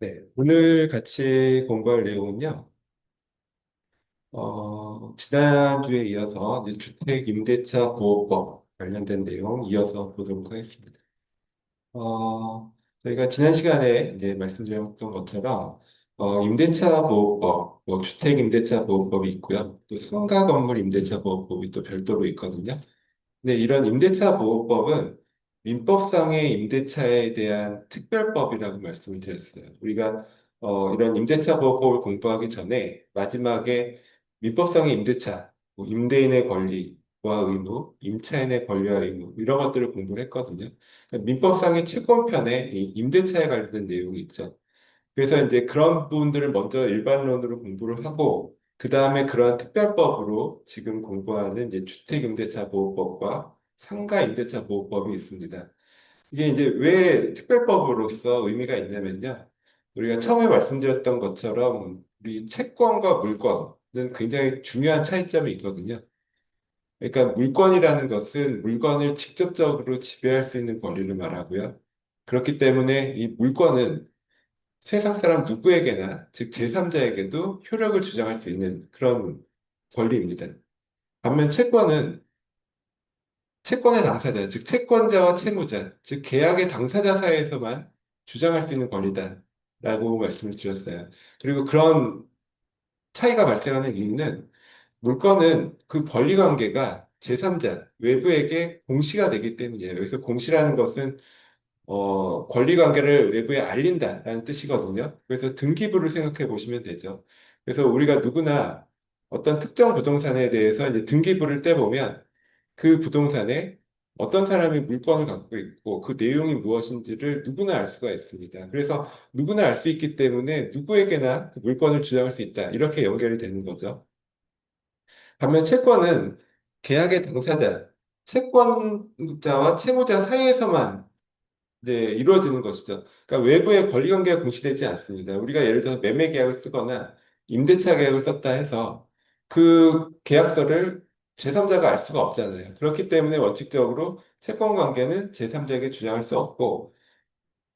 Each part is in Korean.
네, 오늘 같이 공부할 내용은요, 지난주에 이어서 이제 주택 임대차 보호법 관련된 내용 이어서 보도록 하겠습니다. 저희가 지난 시간에 이제 말씀드렸던 것처럼, 임대차 보호법, 뭐 주택 임대차 보호법이 있고요. 또 상가 건물 임대차 보호법이 또 별도로 있거든요. 네, 이런 임대차 보호법은 민법상의 임대차에 대한 특별법이라고 말씀을 드렸어요. 우리가 이런 임대차 보호법을 공부하기 전에 마지막에 민법상의 임대차, 뭐 임대인의 권리와 의무, 임차인의 권리와 의무 이런 것들을 공부를 했거든요. 그러니까 민법상의 채권편에 이 임대차에 관련된 내용이 있죠. 그래서 이제 그런 부분들을 먼저 일반론으로 공부를 하고, 그 다음에 그러한 특별법으로 지금 공부하는 이제 주택임대차보호법과 상가임대차보호법이 있습니다. 이게 이제 왜 특별법으로서 의미가 있냐면요. 우리가 처음에 말씀드렸던 것처럼 우리 채권과 물권은 굉장히 중요한 차이점이 있거든요. 그러니까 물권이라는 것은 물건을 직접적으로 지배할 수 있는 권리를 말하고요. 그렇기 때문에 이 물권은 세상 사람 누구에게나, 즉 제3자에게도 효력을 주장할 수 있는 그런 권리입니다. 반면 채권은 채권의 당사자, 즉 채권자와 채무자, 즉 계약의 당사자 사이에서만 주장할 수 있는 권리다라고 말씀을 드렸어요. 그리고 그런 차이가 발생하는 이유는 물건은 그 권리 관계가 제3자, 외부에게 공시가 되기 때문이에요. 여기서 공시라는 것은 권리 관계를 외부에 알린다라는 뜻이거든요. 그래서 등기부를 생각해 보시면 되죠. 그래서 우리가 누구나 어떤 특정 부동산에 대해서 이제 등기부를 떼보면 그 부동산에 어떤 사람이 물건을 갖고 있고 그 내용이 무엇인지를 누구나 알 수가 있습니다. 그래서 누구나 알 수 있기 때문에 누구에게나 그 물건을 주장할 수 있다. 이렇게 연결이 되는 거죠. 반면 채권은 계약의 당사자, 채권자와 채무자 사이에서만 이제 이루어지는 것이죠. 그러니까 외부의 권리관계가 공시되지 않습니다. 우리가 예를 들어서 매매 계약을 쓰거나 임대차 계약을 썼다 해서 그 계약서를 제3자가 알 수가 없잖아요. 그렇기 때문에 원칙적으로 채권 관계는 제3자에게 주장할 수 없고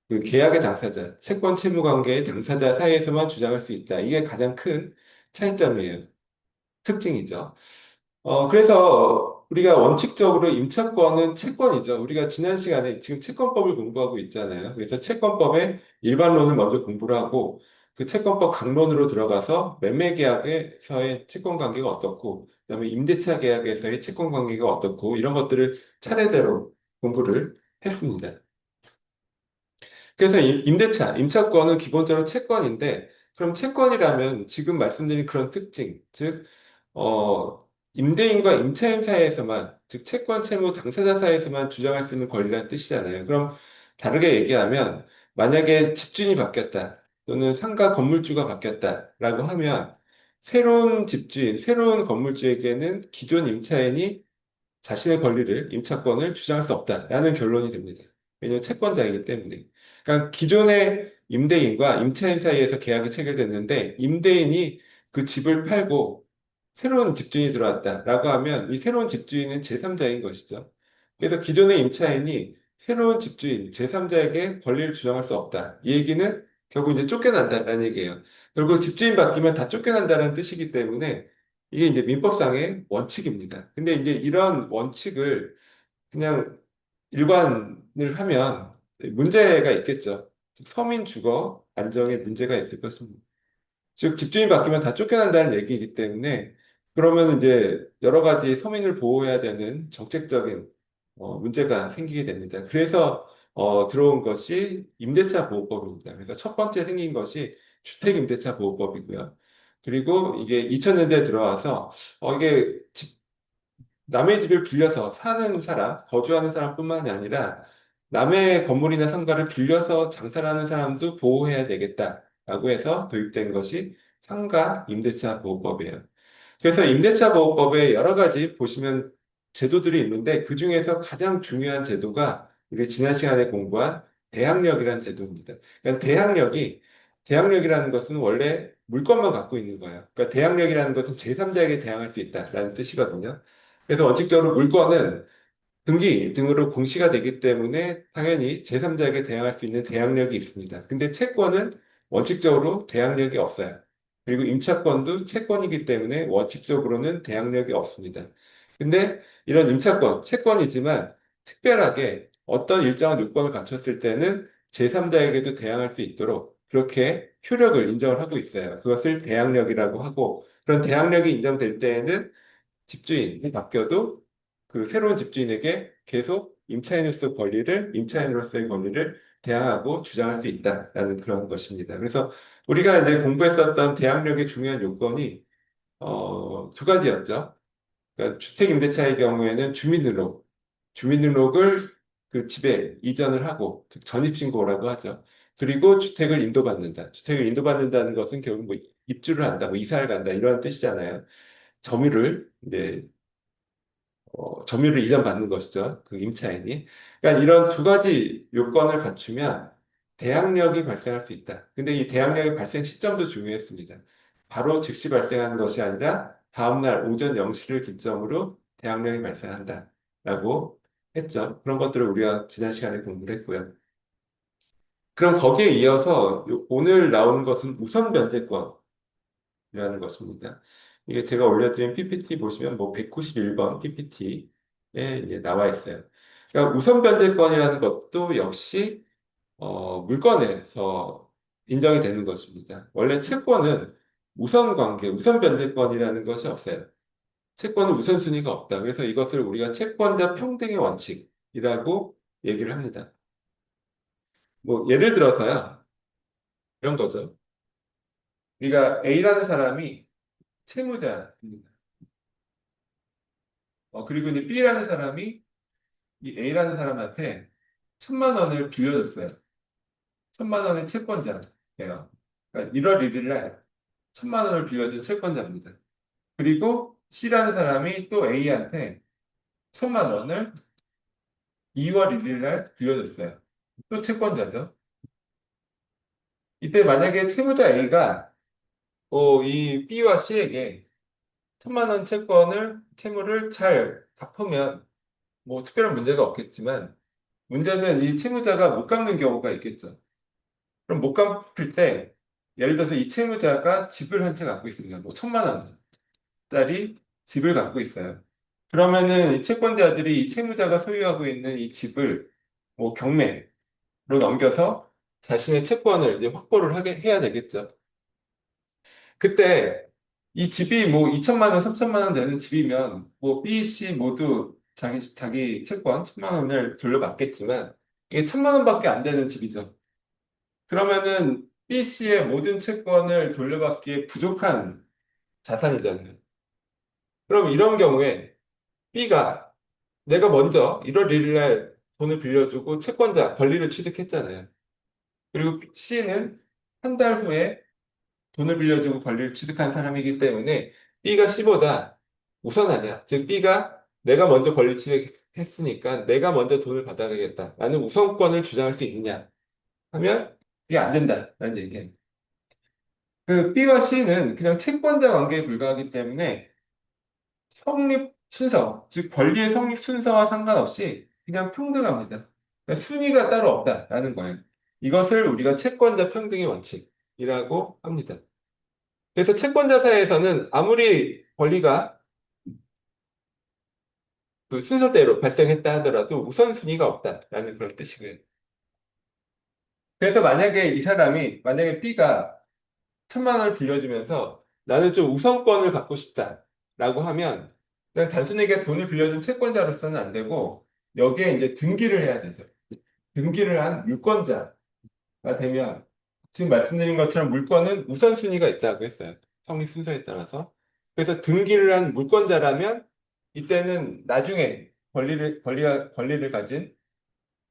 그 계약의 당사자, 채권 채무 관계의 당사자 사이에서만 주장할 수 있다. 이게 가장 큰 차이점이에요. 특징이죠. 그래서 우리가 원칙적으로 임차권은 채권이죠. 우리가 지난 시간에 지금 채권법을 공부하고 있잖아요. 그래서 채권법의 일반론을 먼저 공부를 하고 그 채권법 강론으로 들어가서 매매계약에서의 채권관계가 어떻고 그다음에 임대차 계약에서의 채권관계가 어떻고 이런 것들을 차례대로 공부를 했습니다. 그래서 임대차, 임차권은 기본적으로 채권인데, 그럼 채권이라면 지금 말씀드린 그런 특징, 즉, 임대인과 임차인 사이에서만, 즉, 채권, 채무, 당사자 사이에서만 주장할 수 있는 권리라는 뜻이잖아요. 그럼 다르게 얘기하면, 만약에 집주인이 바뀌었다, 또는 상가 건물주가 바뀌었다라고 하면, 새로운 집주인, 새로운 건물주에게는 기존 임차인이 자신의 권리를, 임차권을 주장할 수 없다라는 결론이 됩니다. 왜냐하면 채권자이기 때문에. 그러니까 기존의 임대인과 임차인 사이에서 계약이 체결됐는데 임대인이 그 집을 팔고 새로운 집주인이 들어왔다라고 하면 이 새로운 집주인은 제3자인 것이죠. 그래서 기존의 임차인이 새로운 집주인, 제3자에게 권리를 주장할 수 없다. 이 얘기는 결국 이제 쫓겨난다라는 얘기예요. 결국 집주인 바뀌면 다 쫓겨난다는 뜻이기 때문에 이게 이제 민법상의 원칙입니다. 근데 이제 이런 원칙을 그냥 일관을 하면 문제가 있겠죠. 서민 주거 안정에 문제가 있을 것입니다. 즉, 집주인 바뀌면 다 쫓겨난다는 얘기이기 때문에 그러면 이제 여러 가지 서민을 보호해야 되는 정책적인 문제가 생기게 됩니다. 그래서 들어온 것이 임대차 보호법입니다. 그래서 첫 번째 생긴 것이 주택임대차 보호법이고요. 그리고 이게 2000년대에 들어와서 이게 남의 집을 빌려서 사는 사람, 거주하는 사람뿐만이 아니라 남의 건물이나 상가를 빌려서 장사를 하는 사람도 보호해야 되겠다라고 해서 도입된 것이 상가 임대차 보호법이에요. 그래서 임대차 보호법에 여러 가지 보시면 제도들이 있는데 그 중에서 가장 중요한 제도가 우리 지난 시간에 공부한 대항력이라는 제도입니다. 그러니까 대항력이라는 것은 원래 물건만 갖고 있는 거예요. 그러니까 대항력이라는 것은 제3자에게 대항할 수 있다라는 뜻이거든요. 그래서 원칙적으로 물건은 등기 등으로 공시가 되기 때문에 당연히 제3자에게 대항할 수 있는 대항력이 있습니다. 근데 채권은 원칙적으로 대항력이 없어요. 그리고 임차권도 채권이기 때문에 원칙적으로는 대항력이 없습니다. 근데 이런 임차권, 채권이지만 특별하게 어떤 일정한 요건을 갖췄을 때는 제3자에게도 대항할 수 있도록 그렇게 효력을 인정을 하고 있어요. 그것을 대항력이라고 하고, 그런 대항력이 인정될 때에는 집주인이 바뀌어도 그 새로운 집주인에게 계속 임차인으로서의 권리를 대항하고 주장할 수 있다라는 그런 것입니다. 그래서 우리가 이제 공부했었던 대항력의 중요한 요건이 두 가지였죠. 그러니까 주택임대차의 경우에는 주민등록을 그 집에 이전을 하고 즉 전입신고라고 하죠. 그리고 주택을 인도받는다는 것은 결국 뭐 입주를 한다, 뭐 이사를 간다 이런 뜻이잖아요. 점유를 이제 점유를 이전받는 것이죠. 그 임차인이. 그러니까 이런 두 가지 요건을 갖추면 대항력이 발생할 수 있다. 근데 이 대항력의 발생 시점도 중요했습니다. 바로 즉시 발생하는 것이 아니라 다음날 오전 0시를 기점으로 대항력이 발생한다라고 했죠. 그런 것들을 우리가 지난 시간에 공부를 했고요. 그럼 거기에 이어서 오늘 나오는 것은 우선 변제권. 이라는 것입니다. 이게 제가 올려드린 PPT 보시면 뭐 191번 PPT에 이제 나와 있어요. 그러니까 우선 변제권이라는 것도 역시 물건에서 인정이 되는 것입니다. 원래 채권은 우선 변제권이라는 것이 없어요. 채권은 우선순위가 없다. 그래서 이것을 우리가 채권자 평등의 원칙이라고 얘기를 합니다. 뭐 예를 들어서요. 이런 거죠. 우리가 A라는 사람이 채무자입니다. 그리고 이제 B라는 사람이 이 A라는 사람한테 1,000만 원을 빌려줬어요. 1,000만 원의 채권자예요. 그러니까 1월 1일 날 1,000만 원을 빌려준 채권자입니다. 그리고 C라는 사람이 또 A한테 1,000만 원을 2월 1일 날 빌려줬어요. 또 채권자죠. 이때 만약에 채무자 A가 이 B와 C에게 1,000만 원 채무를 잘 갚으면 뭐 특별한 문제가 없겠지만 문제는 이 채무자가 못 갚는 경우가 있겠죠. 그럼 못 갚을 때, 예를 들어서 이 채무자가 집을 한 채 갖고 있습니다. 뭐 1,000만 원짜리 집을 갖고 있어요. 그러면은 이 채권자들이 이 채무자가 소유하고 있는 이 집을 뭐 경매로 넘겨서 자신의 채권을 이제 확보를 해야 되겠죠. 그때 이 집이 뭐 2천만 원, 3천만 원 되는 집이면 뭐 B, C 모두 자기 채권 1,000만 원을 돌려받겠지만 이게 1,000만 원밖에 안 되는 집이죠. 그러면은 B 씨의 모든 채권을 돌려받기에 부족한 자산이잖아요. 그럼 이런 경우에 B가 내가 먼저 1월 1일 날 돈을 빌려주고 채권자 권리를 취득했잖아요. 그리고 C는 한 달 후에 돈을 빌려주고 권리를 취득한 사람이기 때문에 B가 C보다 우선하냐. 즉 B가 내가 먼저 권리 취득했으니까 내가 먼저 돈을 받아야겠다라는 우선권을 주장할 수 있느냐 하면 이게 안 된다라는 얘기예요. 그 B와 C는 그냥 채권자 관계에 불과하기 때문에 성립 순서, 즉 권리의 성립 순서와 상관없이 그냥 평등합니다. 그러니까 순위가 따로 없다라는 거예요. 이것을 우리가 채권자 평등의 원칙이라고 합니다. 그래서 채권자 사회에서는 아무리 권리가 그 순서대로 발생했다 하더라도 우선순위가 없다라는 그런 뜻이고요. 그래서 만약에 B가 1,000만 원을 빌려주면서 나는 좀 우선권을 갖고 싶다라고 하면 그냥 단순하게 돈을 빌려준 채권자로서는 안 되고 여기에 이제 등기를 해야 되죠. 등기를 한 물권자가 되면 지금 말씀드린 것처럼 물권은 우선순위가 있다고 했어요. 성립 순서에 따라서. 그래서 등기를 한 물권자라면 이때는 나중에 권리를 가진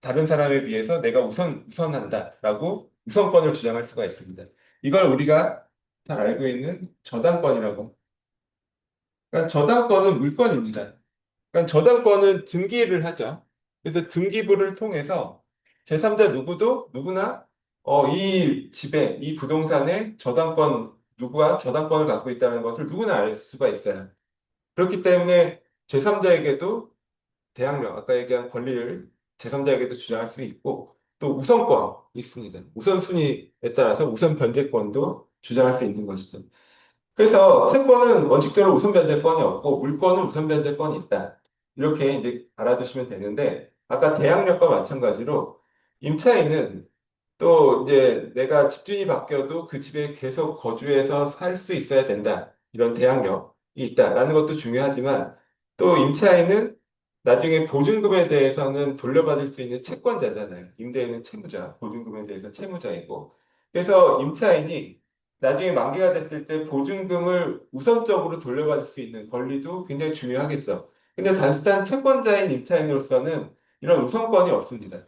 다른 사람에 비해서 내가 우선한다라고 우선권을 주장할 수가 있습니다. 이걸 우리가 잘 알고 있는 저당권이라고. 그러니까 저당권은 물권입니다. 그러니까 저당권은 등기를 하죠. 그래서 등기부를 통해서 제3자 누구나 이 집에, 이 부동산에 누구가 저당권을 갖고 있다는 것을 누구나 알 수가 있어요. 그렇기 때문에 제3자에게도 대항력, 아까 얘기한 권리를 제3자에게도 주장할 수 있고, 또 우선권이 있습니다. 우선순위에 따라서 우선 변제권도 주장할 수 있는 것이죠. 그래서 채권은 원칙적으로 우선 변제권이 없고 물권은 우선 변제권이 있다. 이렇게 이제 알아두시면 되는데 아까 대항력과 마찬가지로 임차인은 또 이제 내가 집주인이 바뀌어도 그 집에 계속 거주해서 살 수 있어야 된다. 이런 대항력이 있다라는 것도 중요하지만 또 임차인은 나중에 보증금에 대해서는 돌려받을 수 있는 채권자잖아요. 임대인은 채무자, 보증금에 대해서 채무자이고. 그래서 임차인이 나중에 만기가 됐을 때 보증금을 우선적으로 돌려받을 수 있는 권리도 굉장히 중요하겠죠. 근데 단순한 채권자인 임차인으로서는 이런 우선권이 없습니다.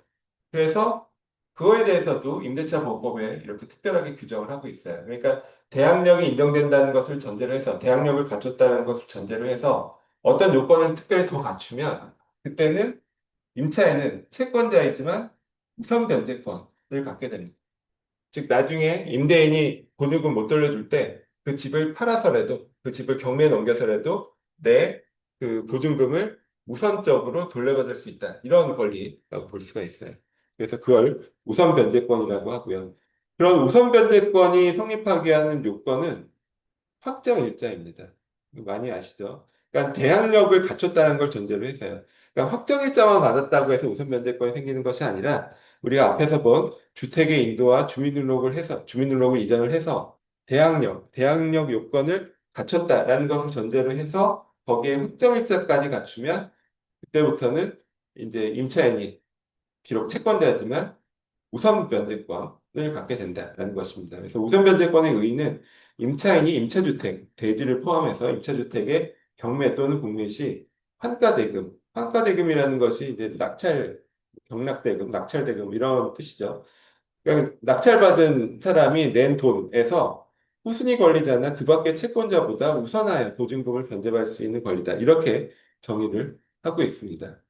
그래서 그거에 대해서도 임대차 보호법에 이렇게 특별하게 규정을 하고 있어요. 그러니까 대항력이 인정된다는 것을 전제로 해서 대항력을 갖췄다는 것을 전제로 해서 어떤 요건을 특별히 더 갖추면 그때는 임차인은 채권자이지만 우선 변제권을 갖게 됩니다. 즉 나중에 임대인이 보증금 못 돌려줄 때 그 집을 팔아서라도 그 집을 경매에 넘겨서라도 내 그 보증금을 우선적으로 돌려받을 수 있다. 이런 권리라고 볼 수가 있어요. 그래서 그걸 우선 변제권이라고 하고요. 그런 우선 변제권이 성립하게 하는 요건은 확정일자입니다. 많이 아시죠? 그러니까 대항력을 갖췄다는 걸 전제로 해서요. 그러니까 확정일자만 받았다고 해서 우선 면제권이 생기는 것이 아니라 우리가 앞에서 본 주택의 인도와 주민등록을 이전을 해서 대항력 요건을 갖췄다라는 것을 전제로 해서 거기에 확정일자까지 갖추면 그때부터는 이제 임차인이 비록 채권자지만 우선 변제권을 갖게 된다는 것입니다. 그래서 우선 변제권의 의의는 임차인이 임차주택, 대지를 포함해서 임차주택의 경매 또는 공매 시 환가대금이라는 것이 이제 경락대금, 낙찰대금 이런 뜻이죠. 그러니까 낙찰받은 사람이 낸 돈에서 후순위 권리자나 그 밖의 채권자보다 우선하여 보증금을 변제받을 수 있는 권리다. 이렇게 정의를 하고 있습니다.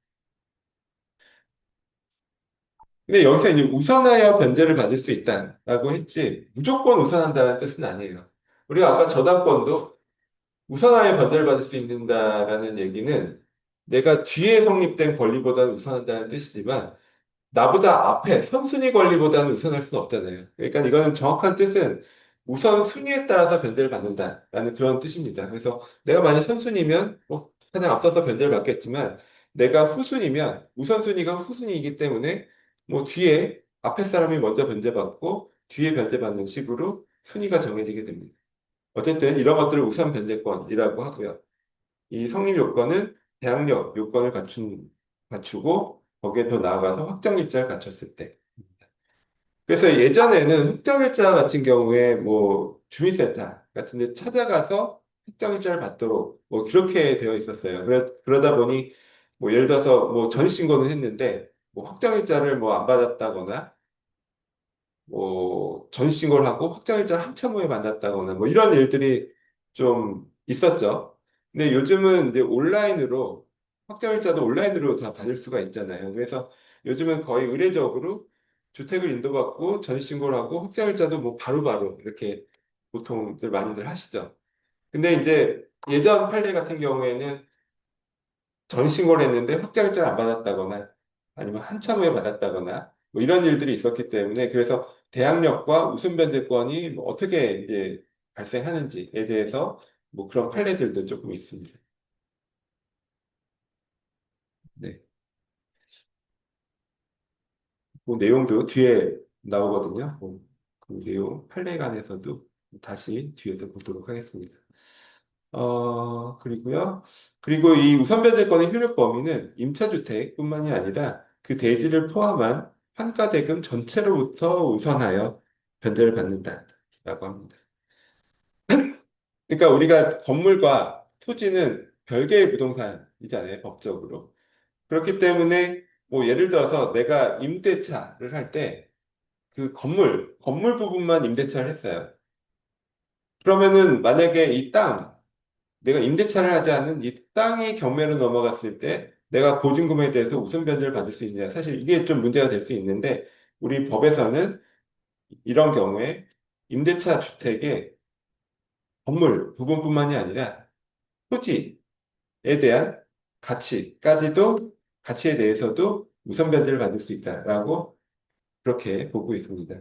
근데 여기서 이제 우선하여 변제를 받을 수 있다라고 했지 무조건 우선한다는 뜻은 아니에요. 우리가 아까 저당권도 우선하여 변제를 받을 수 있는다라는 얘기는 내가 뒤에 성립된 권리보다는 우선한다는 뜻이지만 나보다 앞에 선순위 권리보다는 우선할 수는 없잖아요. 그러니까 이거는 정확한 뜻은 우선 순위에 따라서 변제를 받는다라는 그런 뜻입니다. 그래서 내가 만약 선순위면 뭐 가장 앞서서 변제를 받겠지만 내가 후순위면 우선순위가 후순위이기 때문에 뭐 뒤에 앞에 사람이 먼저 변제받고 뒤에 변제받는 식으로 순위가 정해지게 됩니다. 어쨌든 이런 것들을 우선 변제권이라고 하고요. 이 성립 요건은 대항력 요건을 갖추고 거기에 더 나아가서 확정일자를 갖췄을 때. 그래서 예전에는 확정일자 같은 경우에 뭐 주민센터 같은 데 찾아가서 확정일자를 받도록 뭐 그렇게 되어 있었어요. 그러다 보니 뭐 예를 들어서 뭐 전입신고는 했는데 뭐 확정일자를 뭐 안 받았다거나 뭐 전신고를 하고 확정일자를 한참 후에 만났다거나 뭐 이런 일들이 좀 있었죠. 근데 요즘은 이제 온라인으로 확정일자도 온라인으로 다 받을 수가 있잖아요. 그래서 요즘은 거의 의례적으로 주택을 인도받고 전신고를 하고 확정일자도 뭐 바로바로 이렇게 보통들 많이들 하시죠. 근데 이제 예전 판례 같은 경우에는 전신고를 했는데 확정일자를 안 받았다거나 아니면 한참 후에 받았다거나 뭐 이런 일들이 있었기 때문에 그래서 대항력과 웃음변제권이 뭐 어떻게 이제 발생하는지에 대해서 뭐 그런 판례들도 조금 있습니다. 네. 그 내용도 뒤에 나오거든요. 그 내용 판례관에서도 다시 뒤에서 보도록 하겠습니다. 그리고요. 그리고 이 우선변제권의 효력 범위는 임차주택뿐만이 아니라 그 대지를 포함한 환가대금 전체로부터 우선하여 변제를 받는다라고 합니다. 그러니까 우리가 건물과 토지는 별개의 부동산이잖아요, 법적으로. 그렇기 때문에 뭐 예를 들어서 내가 임대차를 할 때 그 건물 부분만 임대차를 했어요. 그러면은 만약에 내가 임대차를 하지 않은 이 땅이 경매로 넘어갔을 때 내가 보증금에 대해서 우선 변제를 받을 수 있느냐. 사실 이게 좀 문제가 될 수 있는데 우리 법에서는 이런 경우에 임대차 주택의 건물 부분뿐만이 아니라 토지에 대한 가치에 대해서도 우선 변제를 받을 수 있다라고 그렇게 보고 있습니다.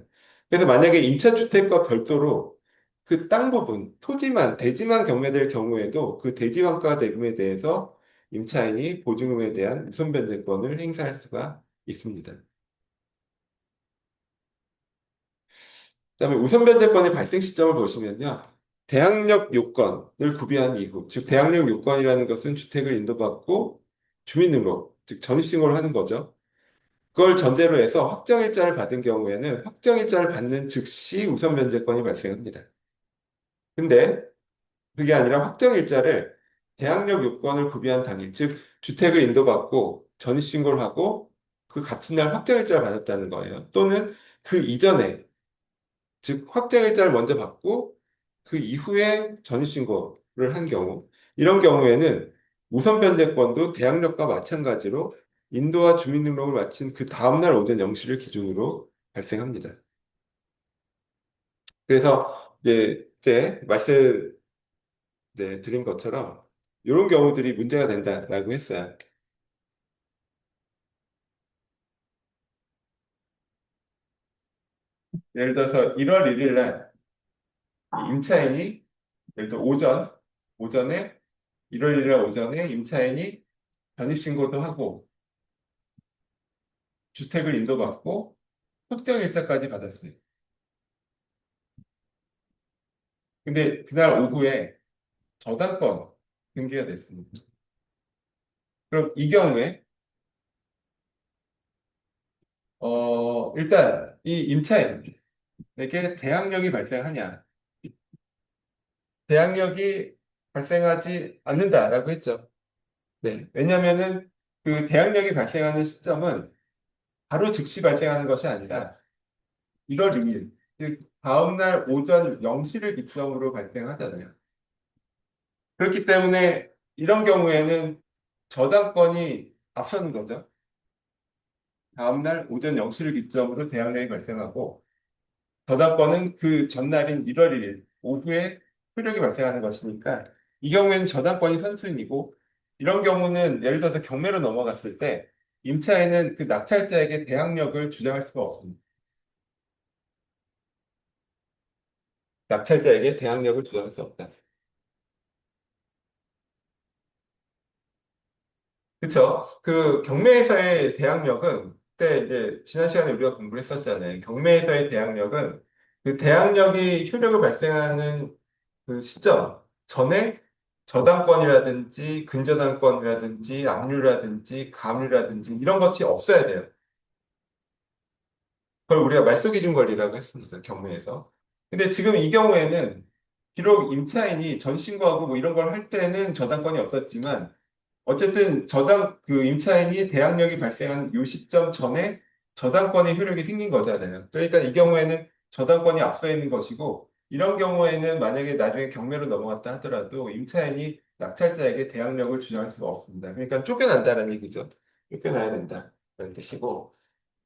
그래서 만약에 임차주택과 별도로 그 땅 부분, 토지만, 대지만 경매될 경우에도 그 대지환가 대금에 대해서 임차인이 보증금에 대한 우선 변제권을 행사할 수가 있습니다. 그다음에 우선 변제권의 발생 시점을 보시면요. 대항력 요건을 구비한 이후, 즉 대항력 요건이라는 것은 주택을 인도받고 주민등록, 즉 전입신고를 하는 거죠. 그걸 전제로 해서 확정일자를 받은 경우에는 확정일자를 받는 즉시 우선 변제권이 발생합니다. 근데 그게 아니라 확정일자를 대항력 요건을 구비한 당일, 즉 주택을 인도받고 전입신고를 하고 그 같은 날 확정일자를 받았다는 거예요. 또는 그 이전에, 즉 확정일자를 먼저 받고 그 이후에 전입신고를 한 경우, 이런 경우에는 우선 변제권도 대항력과 마찬가지로 인도와 주민등록을 마친 그 다음날 오전 0시를 기준으로 발생합니다. 그래서 이제 말씀 드린 것처럼 이런 경우들이 문제가 된다라고 했어요. 예를 들어서 1월 1일 날 임차인이 예를 들어 오전에 1월 1일 날 오전에 임차인이 전입신고도 하고 주택을 인도받고 확정일자까지 받았어요. 근데 그날 오후에 저당권 등기가 됐습니다. 그럼 이 경우에 일단 이 임차인에게 대항력이 발생하냐? 대항력이 발생하지 않는다라고 했죠. 네, 왜냐하면은 그 대항력이 발생하는 시점은 바로 즉시 발생하는 것이 아니라 1월 2일, 즉 다음날 오전 0시를 기점으로 발생하잖아요. 그렇기 때문에 이런 경우에는 저당권이 앞서는 거죠. 다음날 오전 0시를 기점으로 대항력이 발생하고 저당권은 그 전날인 1월 1일 오후에 효력이 발생하는 것이니까 이 경우에는 저당권이 선순위고 이런 경우는 예를 들어서 경매로 넘어갔을 때 임차인은 그 낙찰자에게 대항력을 주장할 수가 없습니다. 낙찰자에게 대항력을 주장할 수 없다. 그렇죠. 그 경매에서의 대항력은 그때 이제 지난 시간에 우리가 공부를 했었잖아요. 경매에서의 대항력은 그 대항력이 효력을 발생하는 그 시점 전에 저당권이라든지 근저당권이라든지 압류라든지 감류라든지 이런 것이 없어야 돼요. 그걸 우리가 말소기준 권리라고 했습니다. 경매에서. 근데 지금 이 경우에는 비록 임차인이 전신고하고 뭐 이런 걸 할 때는 저당권이 없었지만 어쨌든 그 임차인이 대항력이 발생한 요 시점 전에 저당권의 효력이 생긴 거잖아요. 그러니까 이 경우에는 저당권이 앞서 있는 것이고 이런 경우에는 만약에 나중에 경매로 넘어갔다 하더라도 임차인이 낙찰자에게 대항력을 주장할 수가 없습니다. 그러니까 쫓겨난다는 얘기죠. 쫓겨나야 된다. 그런 뜻이고.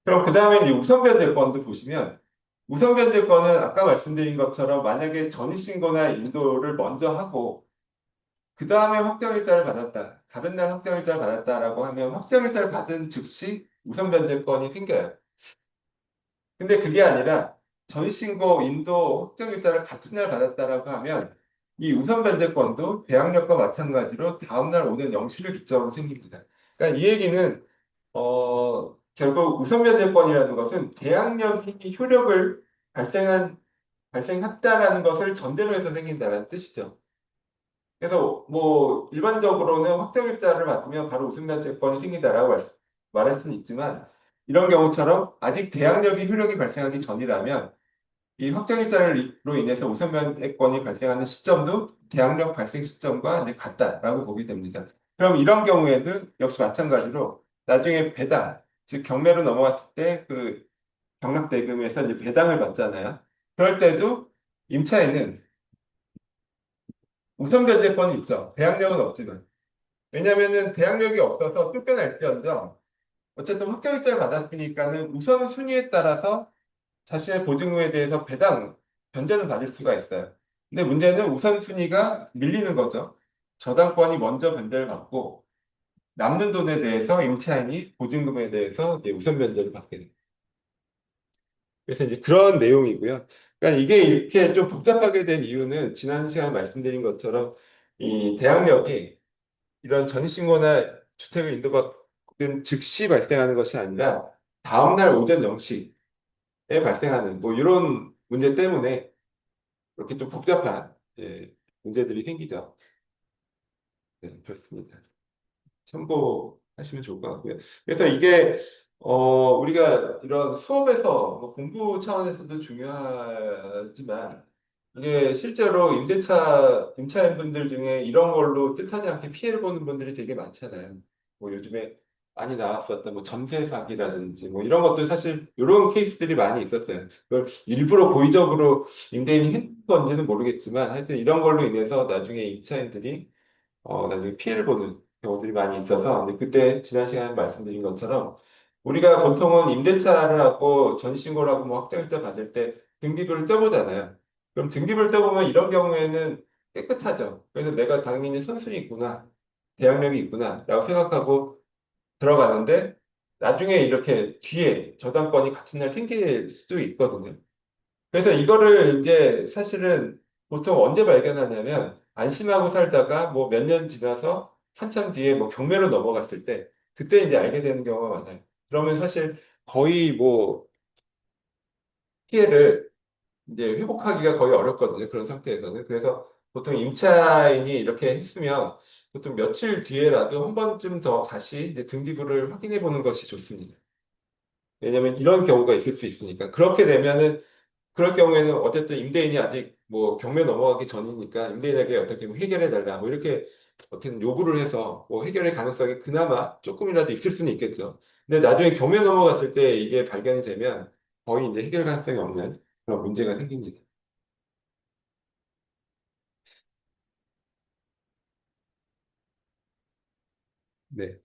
그럼 그 다음에 이제 우선 변제권도 보시면 우선 변제권은 아까 말씀드린 것처럼 만약에 전입신고나 인도를 먼저 하고 그 다음에 확정일자를 받았다. 다른 날 확정일자를 받았다라고 하면 확정일자를 받은 즉시 우선 변제권이 생겨요. 근데 그게 아니라 전입신고, 인도, 확정일자를 같은 날 받았다라고 하면 이 우선 변제권도 대항력과 마찬가지로 다음날 오는 0시를 기점으로 생깁니다. 그러니까 이 얘기는 결국 우선 변제권이라는 것은 대항력이 효력을 발생했다라는 것을 전제로 해서 생긴다는 뜻이죠. 그래서 뭐 일반적으로는 확정일자를 받으면 바로 우승면제권이 생긴다라고 말할 수는 있지만 이런 경우처럼 아직 대항력이 효력이 발생하기 전이라면 이 확정일자로 인해서 우선변제권이 발생하는 시점도 대항력 발생 시점과 이제 같다라고 보게 됩니다. 그럼 이런 경우에는 역시 마찬가지로 나중에 배당, 즉 경매로 넘어갔을 때 그 경락대금에서 이제 배당을 받잖아요. 그럴 때도 임차인은 우선변제권이 있죠. 대항력은 없지만. 왜냐면은 대항력이 없어서 쫓겨날지언정 어쨌든 확정일자를 받았으니까는 우선순위에 따라서 자신의 보증금에 대해서 변제는 받을 수가 있어요. 근데 문제는 우선순위가 밀리는 거죠. 저당권이 먼저 변제를 받고 남는 돈에 대해서 임차인이 보증금에 대해서 이제 우선 변제를 받게 됩니다. 그래서 이제 그런 내용이고요. 그러니까 이게 이렇게 좀 복잡하게 된 이유는 지난 시간에 말씀드린 것처럼 이 대학력이 이런 전입신고나 주택을 인도받은 즉시 발생하는 것이 아니라 다음날 오전 0시에 발생하는 뭐 이런 문제 때문에 이렇게 좀 복잡한 문제들이 생기죠. 네, 그렇습니다. 참고하시면 좋을 것 같고요. 그래서 이게 우리가 이런 수업에서 뭐 공부 차원에서도 중요하지만 이게 실제로 임차인분들 중에 이런 걸로 뜻하지 않게 피해를 보는 분들이 되게 많잖아요. 뭐 요즘에 많이 나왔었던 뭐 전세 사기라든지 뭐 이런 것도 사실 이런 케이스들이 많이 있었어요. 그걸 일부러 고의적으로 임대인이 했는 건지는 모르겠지만 하여튼 이런 걸로 인해서 나중에 임차인들이 나중에 피해를 보는 경우들이 많이 있어서, 근데 그때 지난 시간에 말씀드린 것처럼 우리가 보통은 임대차를 하고 전입신고를 하고 뭐 확정일자 받을 때 등기부를 떼보잖아요. 그럼 등기부를 떼보면 이런 경우에는 깨끗하죠. 그래서 내가 당연히 선순위 있구나, 대항력이 있구나 라고 생각하고 들어가는데 나중에 이렇게 뒤에 저당권이 같은 날 생길 수도 있거든요. 그래서 이거를 이제 사실은 보통 언제 발견하냐면 안심하고 살다가 뭐 몇 년 지나서 한참 뒤에 뭐 경매로 넘어갔을 때 그때 이제 알게 되는 경우가 많아요. 그러면 사실 거의 뭐 피해를 이제 회복하기가 거의 어렵거든요. 그런 상태에서는. 그래서 보통 임차인이 이렇게 했으면 보통 며칠 뒤에라도 한 번쯤 더 다시 이제 등기부를 확인해 보는 것이 좋습니다. 왜냐면 이런 경우가 있을 수 있으니까. 그렇게 되면은 그럴 경우에는 어쨌든 임대인이 아직 뭐 경매 넘어가기 전이니까 임대인에게 어떻게 뭐 해결해 달라 뭐 이렇게 어떻게 요구를 해서 뭐 해결의 가능성이 그나마 조금이라도 있을 수는 있겠죠. 근데 나중에 경매 넘어갔을 때 이게 발견이 되면 거의 이제 해결 가능성이 없는 그런 문제가 생깁니다. 네.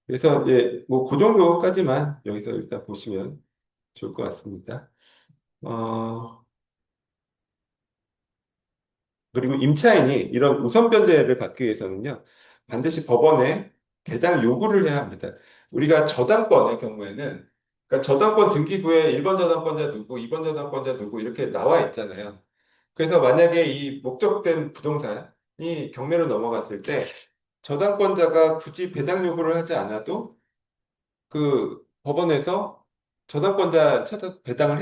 그래서 이제 뭐 그 정도까지만 여기서 일단 보시면 좋을 것 같습니다. 어, 그리고 임차인이 이런 우선 변제를 받기 위해서는요, 반드시 법원에 배당 요구를 해야 합니다. 우리가 저당권의 경우에는, 그러니까 저당권 등기부에 1번 저당권자 누구, 2번 저당권자 누구 이렇게 나와 있잖아요. 그래서 만약에 이 목적된 부동산이 경매로 넘어갔을 때 저당권자가 굳이 배당 요구를 하지 않아도 그 법원에서 저당권자 찾아 배당을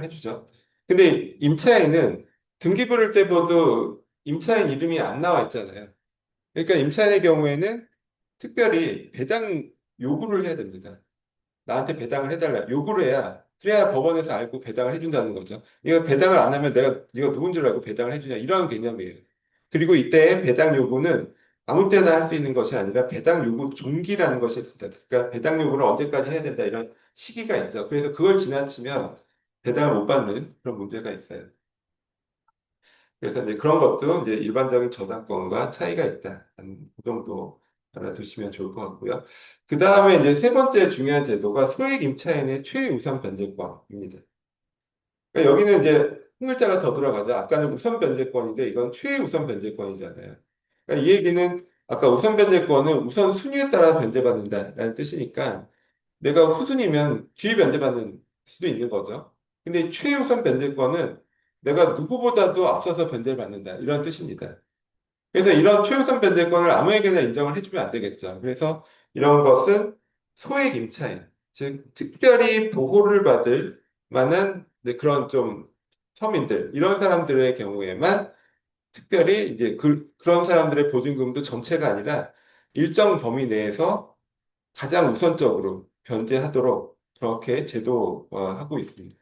해주죠. 근데 임차인은 등기부를 떼봐도 임차인 이름이 안 나와 있잖아요. 그러니까 임차인의 경우에는 특별히 배당 요구를 해야 됩니다. 나한테 배당을 해달라. 요구를 해야, 그래야 법원에서 알고 배당을 해준다는 거죠. 이거 배당을 안 하면 네가 누군 줄 알고 배당을 해주냐. 이런 개념이에요. 그리고 이때 배당 요구는 아무 때나 할 수 있는 것이 아니라 배당 요구 종기라는 것이 있습니다. 그러니까 배당 요구를 언제까지 해야 된다. 이런 시기가 있죠. 그래서 그걸 지나치면 배당을 못 받는 그런 문제가 있어요. 그래서 이제 그런 것도 이제 일반적인 저당권과 차이가 있다. 그 정도 알아두시면 좋을 것 같고요. 그 다음에 이제 세 번째 중요한 제도가 소액 임차인의 최우선 변제권입니다. 그러니까 여기는 이제 한 글자가 더 들어가죠. 아까는 우선 변제권인데 이건 최우선 변제권이잖아요. 그러니까 이 얘기는 아까 우선 변제권은 우선 순위에 따라 변제받는다라는 뜻이니까 내가 후순위면 뒤에 변제받는 수도 있는 거죠. 근데 최우선 변제권은 내가 누구보다도 앞서서 변제를 받는다. 이런 뜻입니다. 그래서 이런 최우선 변제권을 아무에게나 인정을 해주면 안 되겠죠. 그래서 이런 것은 소액 임차인, 즉 특별히 보호를 받을 만한 그런 좀 서민들, 이런 사람들의 경우에만 특별히 이제 그런 사람들의 보증금도 전체가 아니라 일정 범위 내에서 가장 우선적으로 변제하도록 그렇게 제도화하고 있습니다.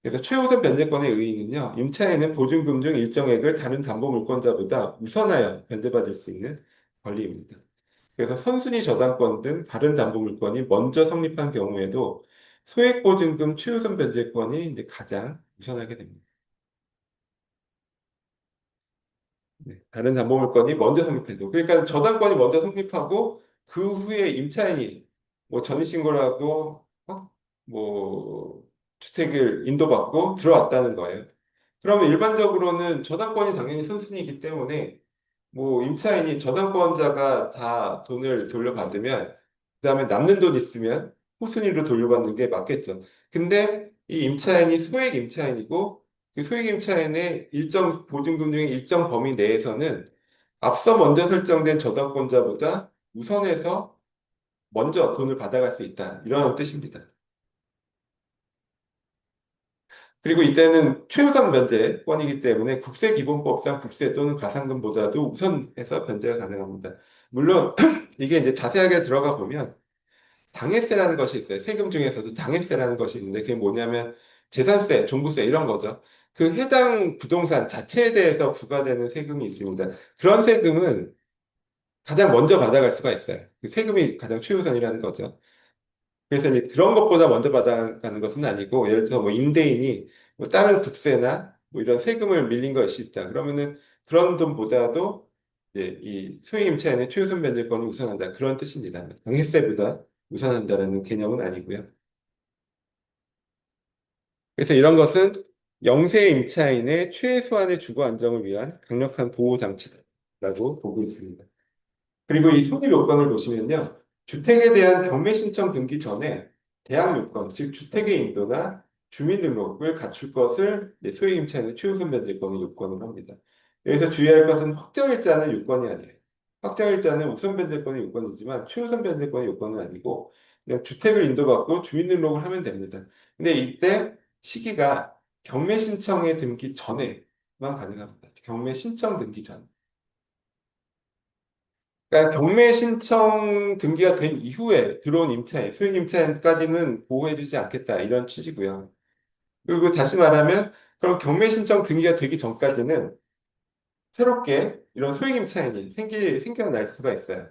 그래서 최우선 변제권의 의의는요, 임차인은 보증금 중 일정액을 다른 담보물권자보다 우선하여 변제받을 수 있는 권리입니다. 그래서 선순위 저당권 등 다른 담보물권이 먼저 성립한 경우에도 소액보증금 최우선 변제권이 이제 가장 우선하게 됩니다. 네, 다른 담보물권이 먼저 성립해도. 그러니까 저당권이 먼저 성립하고 그 후에 임차인이 뭐 전입신고를 하고 뭐 주택을 인도받고 들어왔다는 거예요. 그러면 일반적으로는 저당권이 당연히 선순위이기 때문에 뭐 임차인이 저당권자가 다 돈을 돌려받으면 그다음에 남는 돈 있으면 후순위로 돌려받는 게 맞겠죠. 근데 이 임차인이 소액 임차인이고 그 소액 임차인의 일정 보증금 중에 일정 범위 내에서는 앞서 먼저 설정된 저당권자보다 우선해서 먼저 돈을 받아갈 수 있다. 이런 뜻입니다. 그리고 이때는 최우선 변제권이기 때문에 국세기본법상 국세 또는 가산금보다도 우선해서 변제가 가능합니다. 물론 이게 이제 자세하게 들어가 보면 당해세라는 것이 있어요. 세금 중에서도 당해세라는 것이 있는데 그게 뭐냐면 재산세, 종부세 이런 거죠. 그 해당 부동산 자체에 대해서 부과되는 세금이 있습니다. 그런 세금은 가장 먼저 받아갈 수가 있어요. 그 세금이 가장 최우선이라는 거죠. 그래서 이제 그런 것보다 먼저 받아가는 것은 아니고, 예를 들어서 뭐 임대인이 뭐 다른 국세나 뭐 이런 세금을 밀린 것이 있다. 그러면은 그런 돈보다도 이제 이 소액임차인의 최우선 변제권이 우선한다. 그런 뜻입니다. 당해세보다 우선한다라는 개념은 아니고요. 그래서 이런 것은 영세 임차인의 최소한의 주거 안정을 위한 강력한 보호 장치다라고 보고 있습니다. 그리고 이 소집 요건을 보시면요. 주택에 대한 경매 신청 등기 전에 대항 요건, 즉 주택의 인도나 주민등록을 갖출 것을 소유임차인의 최우선 변제권의 요건으로 합니다. 여기서 주의할 것은 확정일자는 요건이 아니에요. 확정일자는 우선 변제권의 요건이지만 최우선 변제권의 요건은 아니고 그냥 주택을 인도받고 주민등록을 하면 됩니다. 근데 이때 시기가 경매 신청의 등기 전에만 가능합니다. 경매 신청 등기 전. 그러니까 경매 신청 등기가 된 이후에 들어온 임차인, 소액 임차인까지는 보호해주지 않겠다 이런 취지고요. 그리고 다시 말하면 그럼 경매 신청 등기가 되기 전까지는 새롭게 이런 소액 임차인이 생겨날 수가 있어요.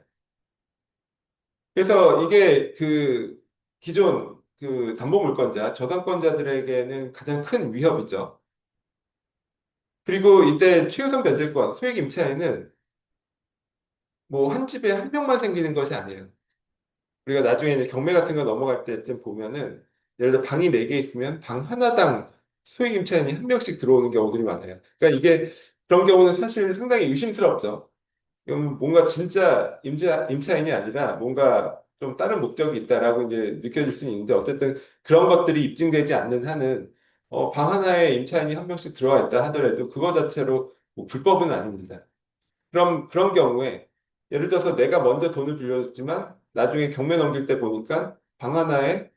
그래서 이게 그 기존 그 담보물권자, 저당권자들에게는 가장 큰 위협이죠. 그리고 이때 최우선 변제권, 소액 임차인은 뭐 한 집에 한 명만 생기는 것이 아니에요. 우리가 나중에 이제 경매 같은 거 넘어갈 때쯤 보면은 예를 들어 방이 4개 있으면 방 하나당 소액 임차인이 한 명씩 들어오는 경우들이 많아요. 그러니까 이게 그런 경우는 사실 상당히 의심스럽죠. 이건 뭔가 진짜 임차인이 아니라 뭔가 좀 다른 목적이 있다라고 이제 느껴질 수는 있는데 어쨌든 그런 것들이 입증되지 않는 한은 방 하나에 임차인이 한 명씩 들어와 있다 하더라도 그거 자체로 뭐 불법은 아닙니다. 그럼 그런 경우에 예를 들어서 내가 먼저 돈을 빌려줬지만 나중에 경매 넘길 때 보니까 방 하나에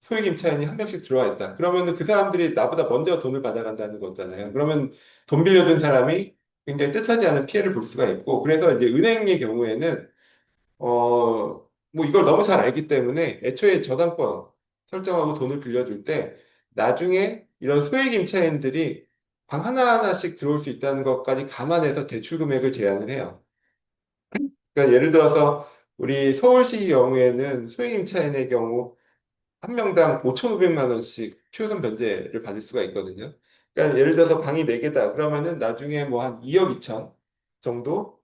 소액 임차인이 한 명씩 들어와 있다. 그러면 그 사람들이 나보다 먼저 돈을 받아간다는 거잖아요. 그러면 돈 빌려준 사람이 굉장히 뜻하지 않은 피해를 볼 수가 있고 그래서 이제 은행의 경우에는 뭐 이걸 너무 잘 알기 때문에 애초에 저당권 설정하고 돈을 빌려줄 때 나중에 이런 소액 임차인들이 방 하나하나씩 들어올 수 있다는 것까지 감안해서 대출 금액을 제한을 해요. 그러니까 예를 들어서 우리 서울시 경우에는 소액 임차인의 경우 한 명당 5,500만 원씩 최우선 변제를 받을 수가 있거든요. 그러니까 예를 들어서 방이 4개다. 그러면은 나중에 뭐 한 2억 2천 정도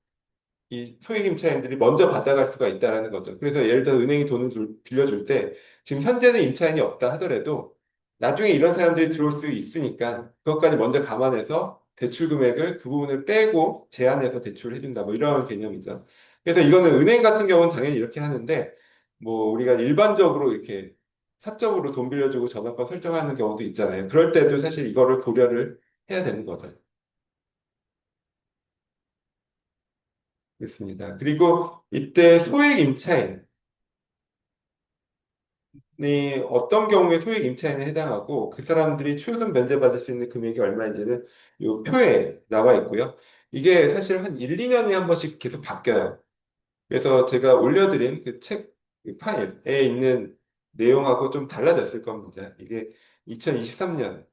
이 소액 임차인들이 먼저 받아갈 수가 있다는 거죠. 그래서 예를 들어 은행이 돈을 빌려줄 때 지금 현재는 임차인이 없다 하더라도 나중에 이런 사람들이 들어올 수 있으니까 그것까지 먼저 감안해서 대출 금액을 그 부분을 빼고 제한해서 대출을 해준다. 뭐 이런 개념이죠. 그래서 이거는 은행 같은 경우는 당연히 이렇게 하는데 뭐 우리가 일반적으로 이렇게 사적으로 돈 빌려주고 저당권 설정하는 경우도 있잖아요. 그럴 때도 사실 이거를 고려를 해야 되는 거죠. 그렇습니다. 그리고 이때 소액 임차인 어떤 경우에 소액 임차인에 해당하고 그 사람들이 최우선 면제받을 수 있는 금액이 얼마인지는 이 표에 나와 있고요. 이게 사실 한 1, 2년에 한 번씩 계속 바뀌어요. 그래서 제가 올려드린 그 책 파일에 있는 내용하고 좀 달라졌을 겁니다. 이게 2023년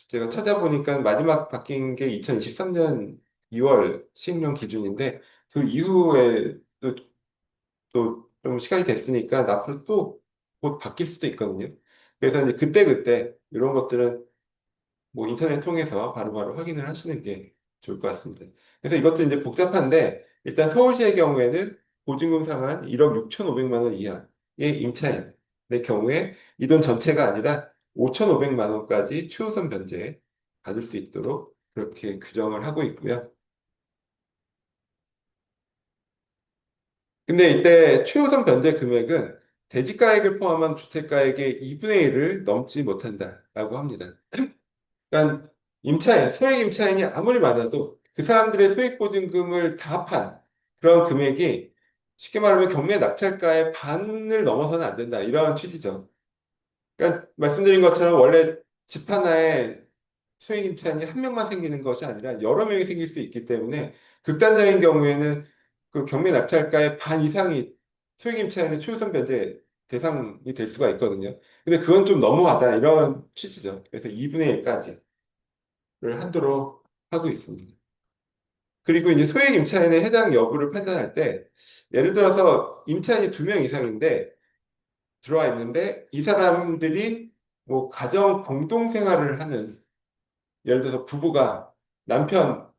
제가 찾아보니까 마지막 바뀐 게 2023년 2월 시행령 기준인데 그 이후에 또 좀 시간이 됐으니까 앞으로 또 곧 바뀔 수도 있거든요. 그래서 이제 그때그때 이런 것들은 뭐 인터넷 통해서 바로바로 확인을 하시는 게 좋을 것 같습니다. 그래서 이것도 이제 복잡한데 일단 서울시의 경우에는 보증금 상한 1억 6,500만 원 이하의 임차인의 경우에 이 돈 전체가 아니라 5,500만 원까지 최우선 변제 받을 수 있도록 그렇게 규정을 하고 있고요. 근데 이때 최우선 변제 금액은 대지가액을 포함한 주택가액의 2분의 1을 넘지 못한다라고 합니다. 그러니까 소액 임차인이 아무리 많아도 그 사람들의 소액 보증금을 다 합한 그런 금액이 쉽게 말하면 경매 낙찰가의 반을 넘어서는 안 된다. 이런 취지죠. 그러니까 말씀드린 것처럼 원래 집 하나에 소액 임차인이 한 명만 생기는 것이 아니라 여러 명이 생길 수 있기 때문에 극단적인 경우에는 그 경매 낙찰가의 반 이상이 소액 임차인의 초유선 변제 대상이 될 수가 있거든요. 근데 그건 좀 너무하다 이런 취지죠. 그래서 2분의 1까지를 한도로 하고 있습니다. 그리고 이제 소액 임차인의 해당 여부를 판단할 때 예를 들어서 임차인이 2명 이상인데 들어와 있는데 이 사람들이 뭐 가정 공동 생활을 하는 예를 들어서 부부가 남편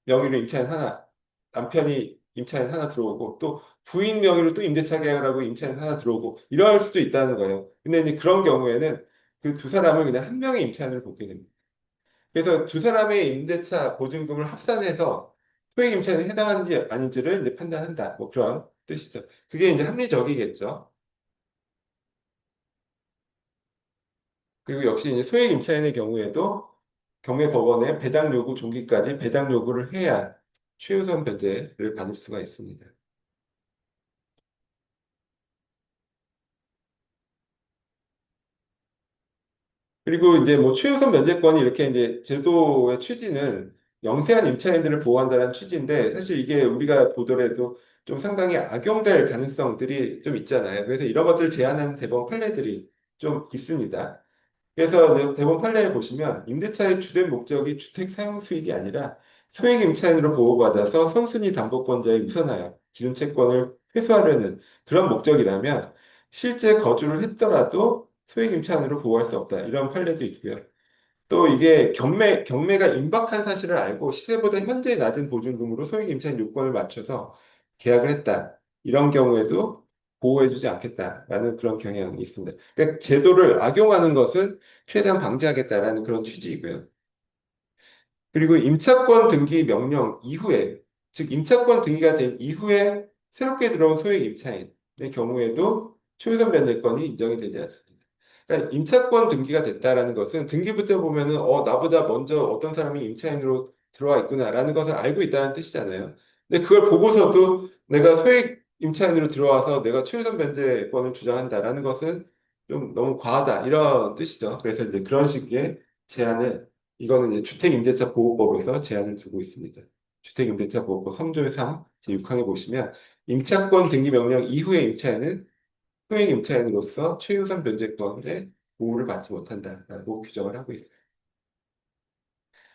명의로 임차인 하나, 남편이 임차인 하나 들어오고 또 부인 명의로 또 임대차 계약을 하고 임차인 하나 들어오고 이럴 수도 있다는 거예요. 근데 이제 그런 경우에는 그 두 사람을 그냥 한 명의 임차인을 보게 됩니다. 그래서 두 사람의 임대차 보증금을 합산해서 소액 임차인에 해당하는지 아닌지를 이제 판단한다. 뭐 그런 뜻이죠. 그게 이제 합리적이겠죠. 그리고 역시 이제 소액 임차인의 경우에도 경매법원에 배당 요구 종기까지 배당 요구를 해야 최우선 변제를 받을 수가 있습니다. 그리고 이제 뭐 최우선 면제권이 이렇게 이제 제도의 취지는 영세한 임차인들을 보호한다는 취지인데 사실 이게 우리가 보더라도 좀 상당히 악용될 가능성들이 좀 있잖아요. 그래서 이런 것들을 제한하는 대법원 판례들이 좀 있습니다. 그래서 대법원 판례에 보시면 임대차의 주된 목적이 주택 사용 수익이 아니라 소액 임차인으로 보호받아서 선순위 담보권자에 우선하여 기존 채권을 회수하려는 그런 목적이라면 실제 거주를 했더라도 소액 임차인으로 보호할 수 없다. 이런 판례도 있고요. 또 이게 경매가 임박한 사실을 알고 시세보다 현재 낮은 보증금으로 소액 임차인 요건을 맞춰서 계약을 했다. 이런 경우에도 보호해주지 않겠다라는 그런 경향이 있습니다. 그러니까 제도를 악용하는 것은 최대한 방지하겠다라는 그런 취지이고요. 그리고 임차권 등기 명령 이후에, 즉 임차권 등기가 된 이후에 새롭게 들어온 소액 임차인의 경우에도 초유선 변제권이 인정이 되지 않습니다. 그러니까 임차권 등기가 됐다라는 것은 등기부터 보면은 나보다 먼저 어떤 사람이 임차인으로 들어와 있구나라는 것을 알고 있다는 뜻이잖아요. 근데 그걸 보고서도 내가 소액 임차인으로 들어와서 내가 초유선 변제권을 주장한다라는 것은 좀 너무 과하다 이런 뜻이죠. 그래서 이제 그런 식의 제한을 이거는 이제 주택임대차 보호법에서 제한을 두고 있습니다. 주택임대차 보호법 3조의 3 제6항에 보시면 임차권 등기 명령 이후의 임차인은 소액 임차인으로서 최우선 변제권의 보호를 받지 못한다라고 규정을 하고 있어요.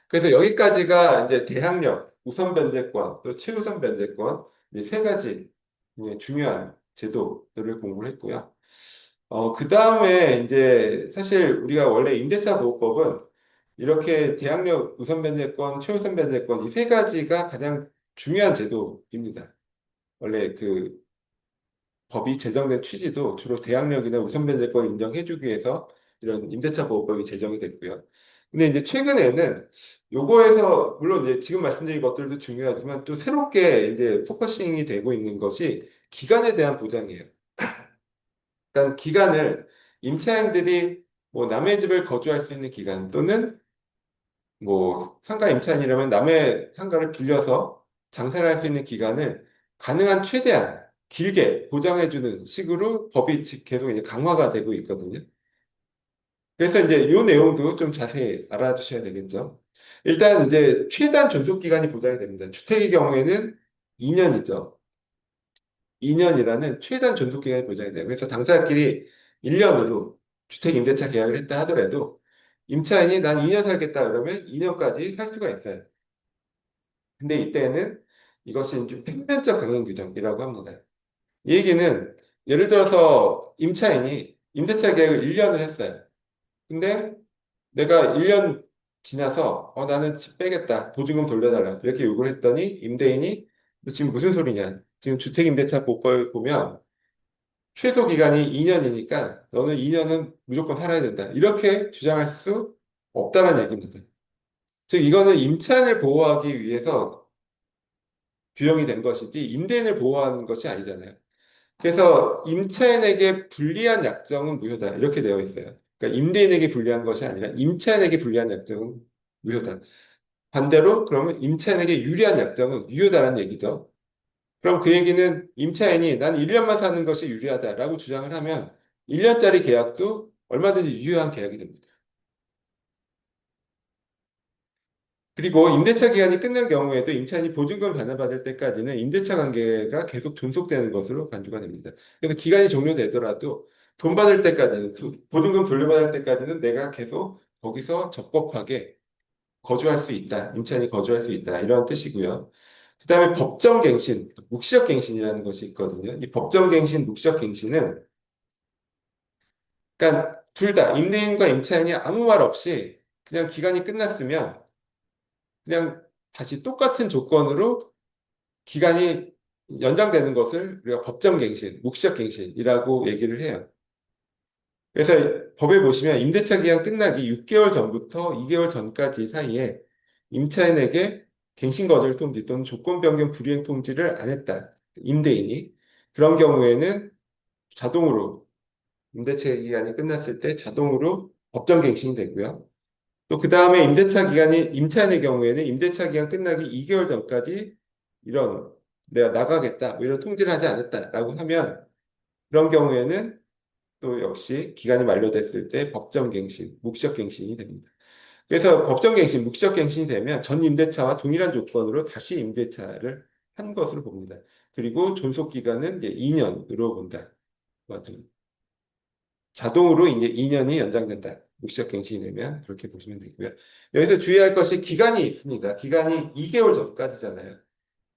그래서 여기까지가 이제 대항력, 우선 변제권, 또 최우선 변제권 이제 세 가지 이제 중요한 제도들을 공부를 했고요. 그 다음에 이제 사실 우리가 원래 임대차 보호법은 이렇게 대항력 우선 변제권, 최우선 변제권 이 세 가지가 가장 중요한 제도입니다. 원래 그 법이 제정된 취지도 주로 대항력이나 우선 변제권 인정해주기 위해서 이런 임대차 보호법이 제정이 됐고요. 근데 이제 최근에는 요거에서 물론 이제 지금 말씀드린 것들도 중요하지만 또 새롭게 이제 포커싱이 되고 있는 것이 기간에 대한 보장이에요. 그러니까 기간을 임차인들이 뭐 남의 집을 거주할 수 있는 기간 또는 뭐 상가 임차인이라면 남의 상가를 빌려서 장사를 할 수 있는 기간을 가능한 최대한 길게 보장해주는 식으로 법이 계속 이제 강화가 되고 있거든요. 그래서 이제 이 내용도 좀 자세히 알아두셔야 되겠죠. 일단 이제 최단 존속 기간이 보장이 됩니다. 주택의 경우에는 2년이죠. 2년이라는 최단 존속 기간이 보장이 돼요. 그래서 당사자끼리 1년으로 주택 임대차 계약을 했다 하더라도 임차인이 난 2년 살겠다 그러면 2년까지 살 수가 있어요. 근데 이때는 이것이 이제 평면적 강행 규정이라고 합니다. 이 얘기는 예를 들어서 임차인이 임대차 계약을 1년을 했어요. 근데 내가 1년 지나서 나는 집 빼겠다. 보증금 돌려달라. 이렇게 요구를 했더니 임대인이 너 지금 무슨 소리냐. 지금 주택임대차보호법을 보면 최소 기간이 2년이니까 너는 2년은 무조건 살아야 된다. 이렇게 주장할 수 없다는 얘기입니다. 즉 이거는 임차인을 보호하기 위해서 규정이 된 것이지 임대인을 보호하는 것이 아니잖아요. 그래서 임차인에게 불리한 약정은 무효다. 이렇게 되어 있어요. 그러니까 임대인에게 불리한 것이 아니라 임차인에게 불리한 약정은 무효다. 반대로 그러면 임차인에게 유리한 약정은 유효다라는 얘기죠. 그럼 그 얘기는 임차인이 난 1년만 사는 것이 유리하다라고 주장을 하면 1년짜리 계약도 얼마든지 유효한 계약이 됩니다. 그리고 임대차 기간이 끝난 경우에도 임차인이 보증금 반환받을 때까지는 임대차 관계가 계속 존속되는 것으로 간주가 됩니다. 그래서 기간이 종료되더라도 돈 받을 때까지는, 보증금 돌려받을 때까지는 내가 계속 거기서 적법하게 거주할 수 있다. 임차인이 거주할 수 있다. 이런 뜻이고요. 그 다음에 법정갱신, 묵시적갱신이라는 것이 있거든요. 이 법정갱신, 묵시적갱신은 그러니까 둘 다 임대인과 임차인이 아무 말 없이 그냥 기간이 끝났으면 그냥 다시 똑같은 조건으로 기간이 연장되는 것을 우리가 법정갱신, 묵시적갱신이라고 얘기를 해요. 그래서 법에 보시면 임대차 기간 끝나기 6개월 전부터 2개월 전까지 사이에 임차인에게 갱신 거절 통지 또는 조건 변경 불이행 통지를 안 했다. 임대인이. 그런 경우에는 자동으로 임대차 기간이 끝났을 때 자동으로 법정갱신이 되고요. 또 그 다음에 임대차 기간이 임차인의 경우에는 임대차 기간 끝나기 2개월 전까지 이런 내가 나가겠다 뭐 이런 통지를 하지 않았다라고 하면 그런 경우에는 또 역시 기간이 만료됐을 때 법정갱신, 묵시적갱신이 됩니다. 그래서 법정갱신, 묵시적갱신이 되면 전 임대차와 동일한 조건으로 다시 임대차를 한 것으로 봅니다. 그리고 존속기간은 이제 2년으로 본다. 자동으로 이제 2년이 연장된다. 묵시적갱신이 되면 그렇게 보시면 되고요. 여기서 주의할 것이 기간이 있습니다. 기간이 2개월 전까지잖아요.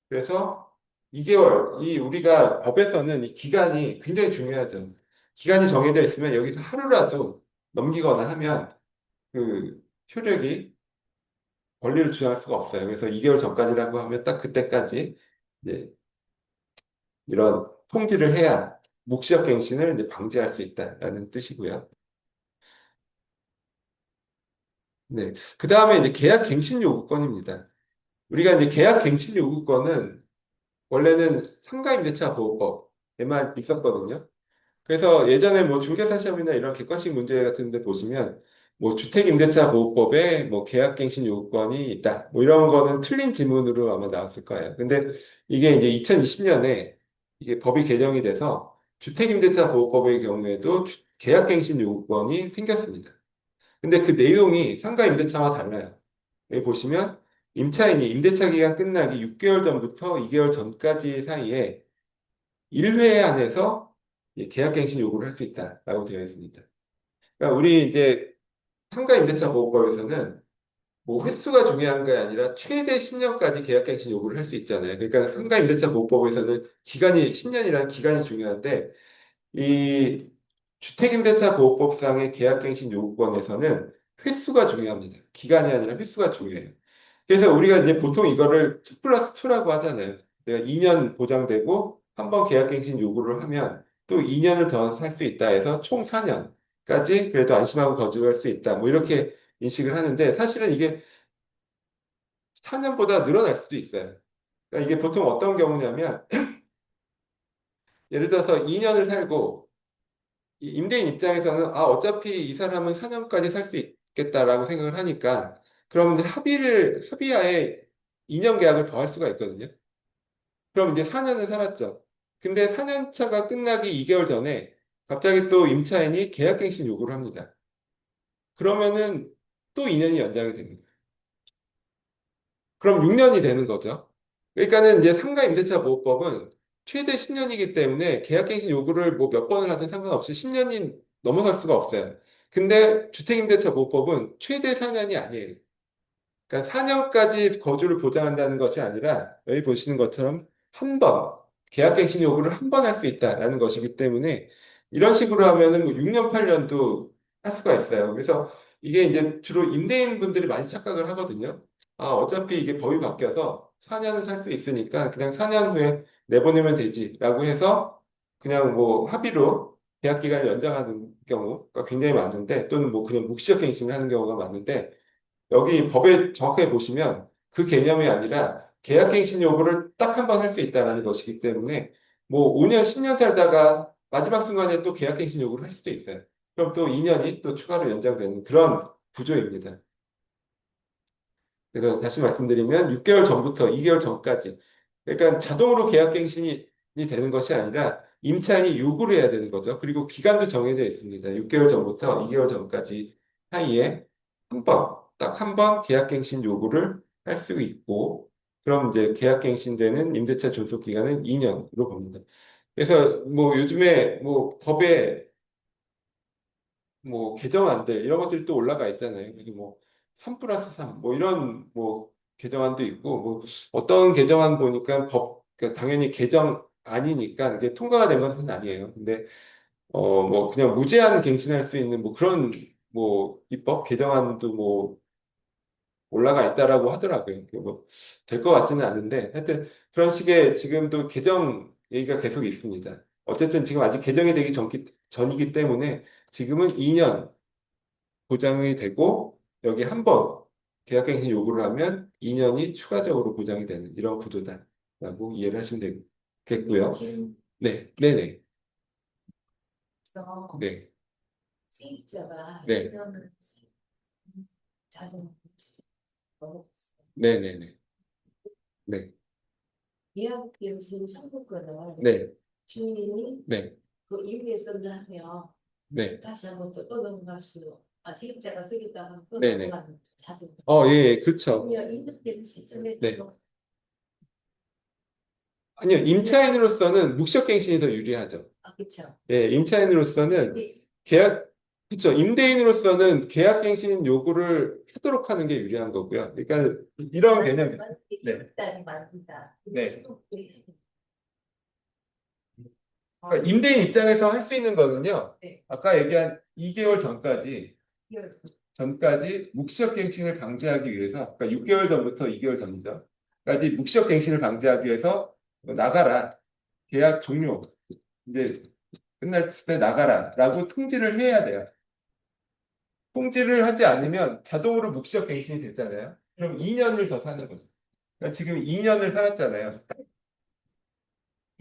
그래서 2개월, 이 우리가 법에서는 이 기간이 굉장히 중요하죠. 기간이 정해져 있으면 여기서 하루라도 넘기거나 하면 그 효력이 권리를 주장할 수가 없어요. 그래서 2개월 전까지라고 하면 딱 그때까지 이제 이런 통지를 해야 묵시적갱신을 이제 방지할 수 있다라는 뜻이고요. 네. 그 다음에 이제 계약갱신 요구권입니다. 우리가 이제 계약갱신 요구권은 원래는 상가임대차 보호법에만 있었거든요. 그래서 예전에 뭐 중개사 시험이나 이런 객관식 문제 같은 데 보시면 뭐 주택임대차 보호법에 뭐 계약갱신 요구권이 있다. 뭐 이런 거는 틀린 지문으로 아마 나왔을 거예요. 근데 이게 이제 2020년에 이게 법이 개정이 돼서 주택임대차 보호법의 경우에도 계약갱신 요구권이 생겼습니다. 근데 그 내용이 상가 임대차와 달라요. 여기 보시면 임차인이 임대차 기간 끝나기 6개월 전부터 2개월 전까지 사이에 1회 안에서 계약갱신 요구를 할 수 있다라고 되어 있습니다. 그러니까 우리 이제 상가 임대차 보호법에서는 뭐 횟수가 중요한 게 아니라 최대 10년까지 계약갱신 요구를 할 수 있잖아요. 그러니까 상가 임대차 보호법에서는 기간이 10년이라는 기간이 중요한데 이 주택임대차 보호법상의 계약갱신 요구권에서는 횟수가 중요합니다. 기간이 아니라 횟수가 중요해요. 그래서 우리가 이제 보통 이거를 2 플러스 2라고 하잖아요. 내가 2년 보장되고 한 번 계약갱신 요구를 하면 또 2년을 더 살 수 있다 해서 총 4년까지 그래도 안심하고 거주할 수 있다. 뭐 이렇게 인식을 하는데 사실은 이게 4년보다 늘어날 수도 있어요. 그러니까 이게 보통 어떤 경우냐면 예를 들어서 2년을 살고 이 임대인 입장에서는 아 어차피 이 사람은 4년까지 살 수 있겠다라고 생각을 하니까 그럼 이제 합의하에 2년 계약을 더 할 수가 있거든요. 그럼 이제 4년을 살았죠. 근데 4년 차가 끝나기 2개월 전에 갑자기 또 임차인이 계약갱신 요구를 합니다. 그러면은 또 2년이 연장이 됩니다. 그럼 6년이 되는 거죠. 그러니까는 이제 상가 임대차 보호법은 최대 10년이기 때문에 계약갱신 요구를 뭐 몇 번을 하든 상관없이 10년이 넘어갈 수가 없어요. 근데 주택임대차 보호법은 최대 4년이 아니에요. 그러니까 4년까지 거주를 보장한다는 것이 아니라 여기 보시는 것처럼 한 번, 계약갱신 요구를 한 번 할 수 있다라는 것이기 때문에 이런 식으로 하면은 뭐 6년, 8년도 할 수가 있어요. 그래서 이게 이제 주로 임대인 분들이 많이 착각을 하거든요. 아, 어차피 이게 법이 바뀌어서 4년은 살 수 있으니까 그냥 4년 후에 내보내면 되지라고 해서 그냥 뭐 합의로 계약 기간을 연장하는 경우가 굉장히 많은데 또는 뭐 그냥 묵시적 갱신을 하는 경우가 많은데 여기 법에 정확하게 보시면 그 개념이 아니라 계약갱신 요구를 딱 한 번 할 수 있다는 것이기 때문에 뭐 5년, 10년 살다가 마지막 순간에 또 계약갱신 요구를 할 수도 있어요. 그럼 또 2년이 또 추가로 연장되는 그런 구조입니다. 그래서 다시 말씀드리면 6개월 전부터 2개월 전까지 그러니까 자동으로 계약갱신이 되는 것이 아니라 임차인이 요구를 해야 되는 거죠. 그리고 기간도 정해져 있습니다. 6개월 전부터 2개월 전까지 사이에 한 번, 딱 한 번 계약갱신 요구를 할 수 있고 그럼 이제 계약갱신되는 임대차 존속 기간은 2년으로 봅니다. 그래서 뭐 요즘에 뭐 법에 뭐 개정안들 이런 것들이 또 올라가 있잖아요. 이게 뭐 3 플러스 3 뭐 이런 뭐 개정안도 있고 뭐 어떤 개정안 보니까 법 그러니까 당연히 개정안이니까 이게 통과가 된 것은 아니에요. 근데 뭐 그냥 무제한 갱신할 수 있는 뭐 그런 뭐 입법 개정안도 뭐 올라가 있다라고 하더라고요. 뭐될 것 같지는 않은데 하여튼 그런 식의 지금도 개정 얘기가 계속 있습니다. 어쨌든 지금 아직 개정이 되기 전이기 때문에 지금은 2년 보장이 되고 여기 한 번 계약갱신 요구를 하면 2년이 추가적으로 보장이 되는 이런 구조다라고 이해를 하시면 되겠고요. 지금 네, 네네, 그래서 네, 세입자가 네, 이러면 자동 넣었어요. 네네네, 네, 계약갱신 청구권을 네, 주인이 네, 그 이후에 쓴다 하면 네, 다시 한번 또 넘어갈 수, 세입자가 쓰겠다 하면 또 네네. 넘어가는 거죠, 자동. 예, 예, 그렇죠. 그러면 이득되는 시점에 네. 또 아니요, 그냥 임차인으로서는 묵시적갱신이 더 유리하죠. 그렇죠. 예, 임차인으로서는 계약, 그쵸. 임대인으로서는 계약갱신 요구를 하도록 하는 게 유리한 거고요. 그러니까 이런 개념, 네, 딸이 많습니다. 네. 지금 그러니까 임대인 입장에서 할 수 있는 거는요. 네. 아까 얘기한 2개월 전까지 묵시적갱신을 방지하기 위해서, 그러니까 6개월 전부터 2개월 전이죠. 까지 묵시적갱신을 방지하기 위해서 나가라, 계약 종료, 이제 끝날 때 나가라라고 통지를 해야 돼요. 통지를 하지 않으면 자동으로 묵시적 갱신이 됐잖아요. 그럼 2년을 더 사는 거죠. 그러니까 지금 2년을 살았잖아요.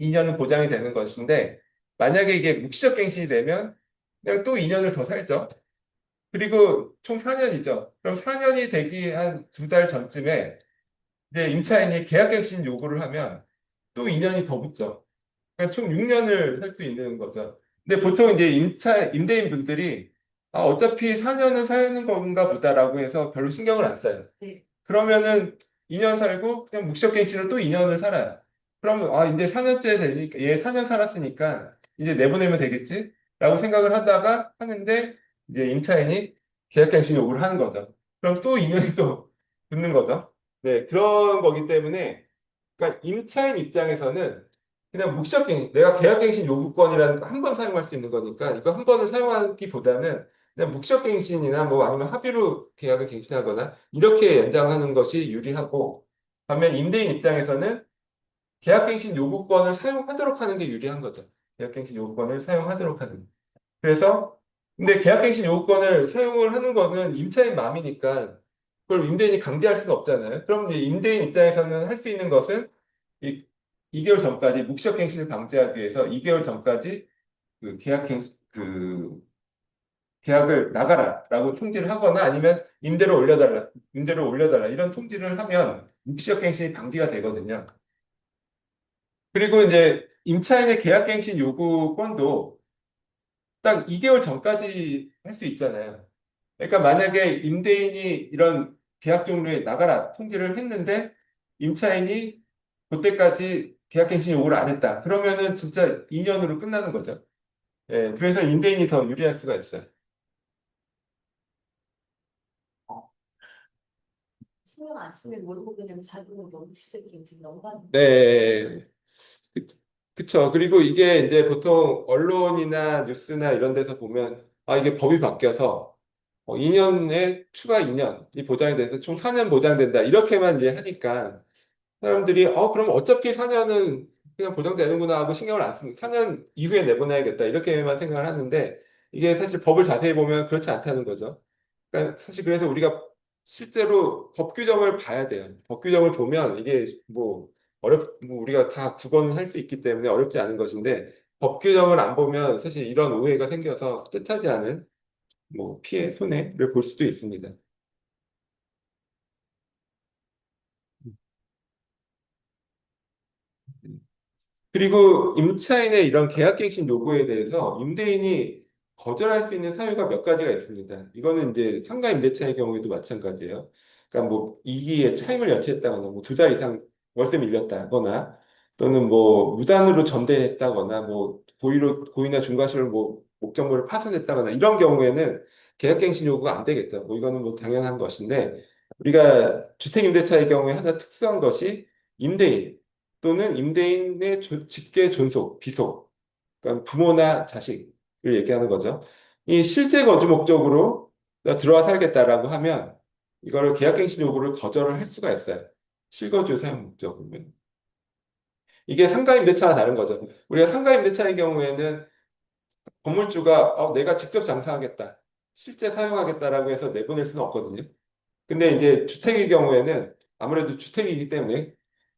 2년은 보장이 되는 것인데 만약에 이게 묵시적 갱신이 되면 그냥 또 2년을 더 살죠. 그리고 총 4년이죠. 그럼 4년이 되기 한 2달 전쯤에 이제 임차인이 계약갱신 요구를 하면 또 2년이 더 붙죠. 그러니까 총 6년을 살 수 있는 거죠. 근데 보통 이제 임대인 분들이 어차피 4년은 사는 건가 보다라고 해서 별로 신경을 안 써요. 네. 그러면은 2년 살고 그냥 묵시적갱신으로 또 2년을 살아요. 그러면 이제 4년째 되니까 얘 4년 살았으니까 이제 내보내면 되겠지? 라고 생각을 하다가 하는데 이제 임차인이 계약갱신 요구를 하는 거죠. 그럼 또 2년이 또 붙는 거죠. 네, 그런 거기 때문에 그러니까 임차인 입장에서는 그냥 묵시적갱 내가 계약갱신 요구권이라는 거 한 번 사용할 수 있는 거니까 이거 한 번을 사용하기보다는 그냥 묵시적갱신이나 뭐 아니면 합의로 계약을 갱신하거나 이렇게 연장하는 것이 유리하고 반면 임대인 입장에서는 계약갱신 요구권을 사용하도록 하는 게 유리한 거죠. 계약갱신 요구권을 사용하도록 하는. 그래서 근데 계약갱신 요구권을 사용을 하는 거는 임차인 마음이니까 그걸 임대인이 강제할 수는 없잖아요. 그럼 이제 임대인 입장에서는 할 수 있는 것은 이 2개월 전까지 묵시적갱신을 방지하기 위해서 2개월 전까지 그 계약을 나가라라고 통지를 하거나 아니면 임대를 올려달라 이런 통지를 하면 묵시적갱신이 방지가 되거든요. 그리고 이제 임차인의 계약갱신 요구권도 딱 2개월 전까지 할 수 있잖아요. 그러니까 만약에 임대인이 이런 계약 종료에 나가라 통지를 했는데 임차인이 그때까지 계약갱신 요구를 안 했다. 그러면은 진짜 2년으로 끝나는 거죠. 예, 그래서 임대인이 더 유리할 수가 있어요. 신경 안 쓰면 모르고 그냥 자동으로 너무 시작이 넘어가는 거죠. 네. 그, 그쵸. 그리고 이게 이제 보통 언론이나 뉴스나 이런 데서 보면, 이게 법이 바뀌어서 2년에 추가 2년이 보장이 돼서 총 4년 보장된다. 이렇게만 이제 하니까 사람들이, 그럼 어차피 4년은 그냥 보장되는구나 하고 신경을 안 씁니다. 4년 이후에 내보내야겠다. 이렇게만 생각을 하는데 이게 사실 법을 자세히 보면 그렇지 않다는 거죠. 그러니까 사실 그래서 우리가 실제로 법 규정을 봐야 돼요. 법 규정을 보면 이게 뭐 뭐 우리가 다 국어는 할 수 있기 때문에 어렵지 않은 것인데 법 규정을 안 보면 사실 이런 오해가 생겨서 뜻하지 않은 뭐 피해, 손해를 볼 수도 있습니다. 그리고 임차인의 이런 계약갱신 요구에 대해서 임대인이 거절할 수 있는 사유가 몇 가지가 있습니다. 이거는 이제 상가 임대차의 경우에도 마찬가지예요. 그러니까 뭐 이기에 차임을 연체했다거나 뭐 두 달 이상 월세 밀렸다거나 또는 뭐 무단으로 전대했다거나 뭐 고의나 중과실로 뭐 목적물을 파손했다거나 이런 경우에는 계약갱신 요구가 안 되겠죠. 뭐 이거는 뭐 당연한 것인데 우리가 주택임대차의 경우에 하나 특수한 것이 임대인 또는 임대인의 직계 존속, 비속, 그러니까 부모나 자식을 얘기하는 거죠. 이 실제 거주 목적으로 나 들어와 살겠다라고 하면 이거를 계약갱신 요구를 거절을 할 수가 있어요. 실거주 사용 목적이면. 이게 상가임대차와 다른 거죠. 우리가 상가임대차의 경우에는 건물주가 내가 직접 장사하겠다, 실제 사용하겠다라고 해서 내보낼 수는 없거든요. 근데 이제 주택의 경우에는 아무래도 주택이기 때문에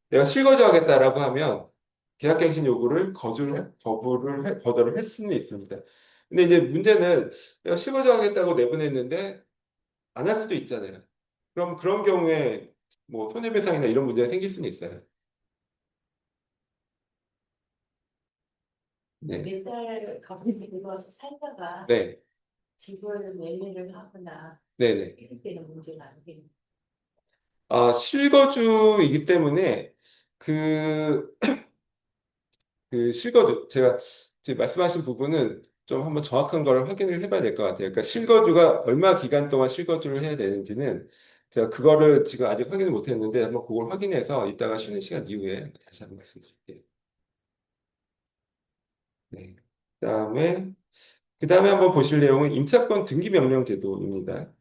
내가 실거주하겠다라고 하면 계약갱신 요구를 거절을 할 수는 있습니다. 근데 이제 문제는 내가 실거주하겠다고 내보냈는데 안 할 수도 있잖아요. 그럼 그런 경우에 뭐 손해배상이나 이런 문제가 생길 수는 있어요. 네, 몇달 가만히 들어와서 살다가 네, 집을 매매를 하거나 네, 네. 이럴 때는 문제가 아니겠네요. 아, 실거주이기 때문에 그 실거주, 제가 지금 말씀하신 부분은 좀 한번 정확한 걸 확인을 해봐야 될 것 같아요. 그러니까 실거주가 얼마 기간 동안 실거주를 해야 되는지는 제가 그거를 지금 아직 확인을 못 했는데 한번 그걸 확인해서 이따가 쉬는 시간 이후에 다시 한번 말씀드릴게요. 네. 그다음에, 그다음에 한번 보실 내용은 임차권 등기 명령 제도입니다.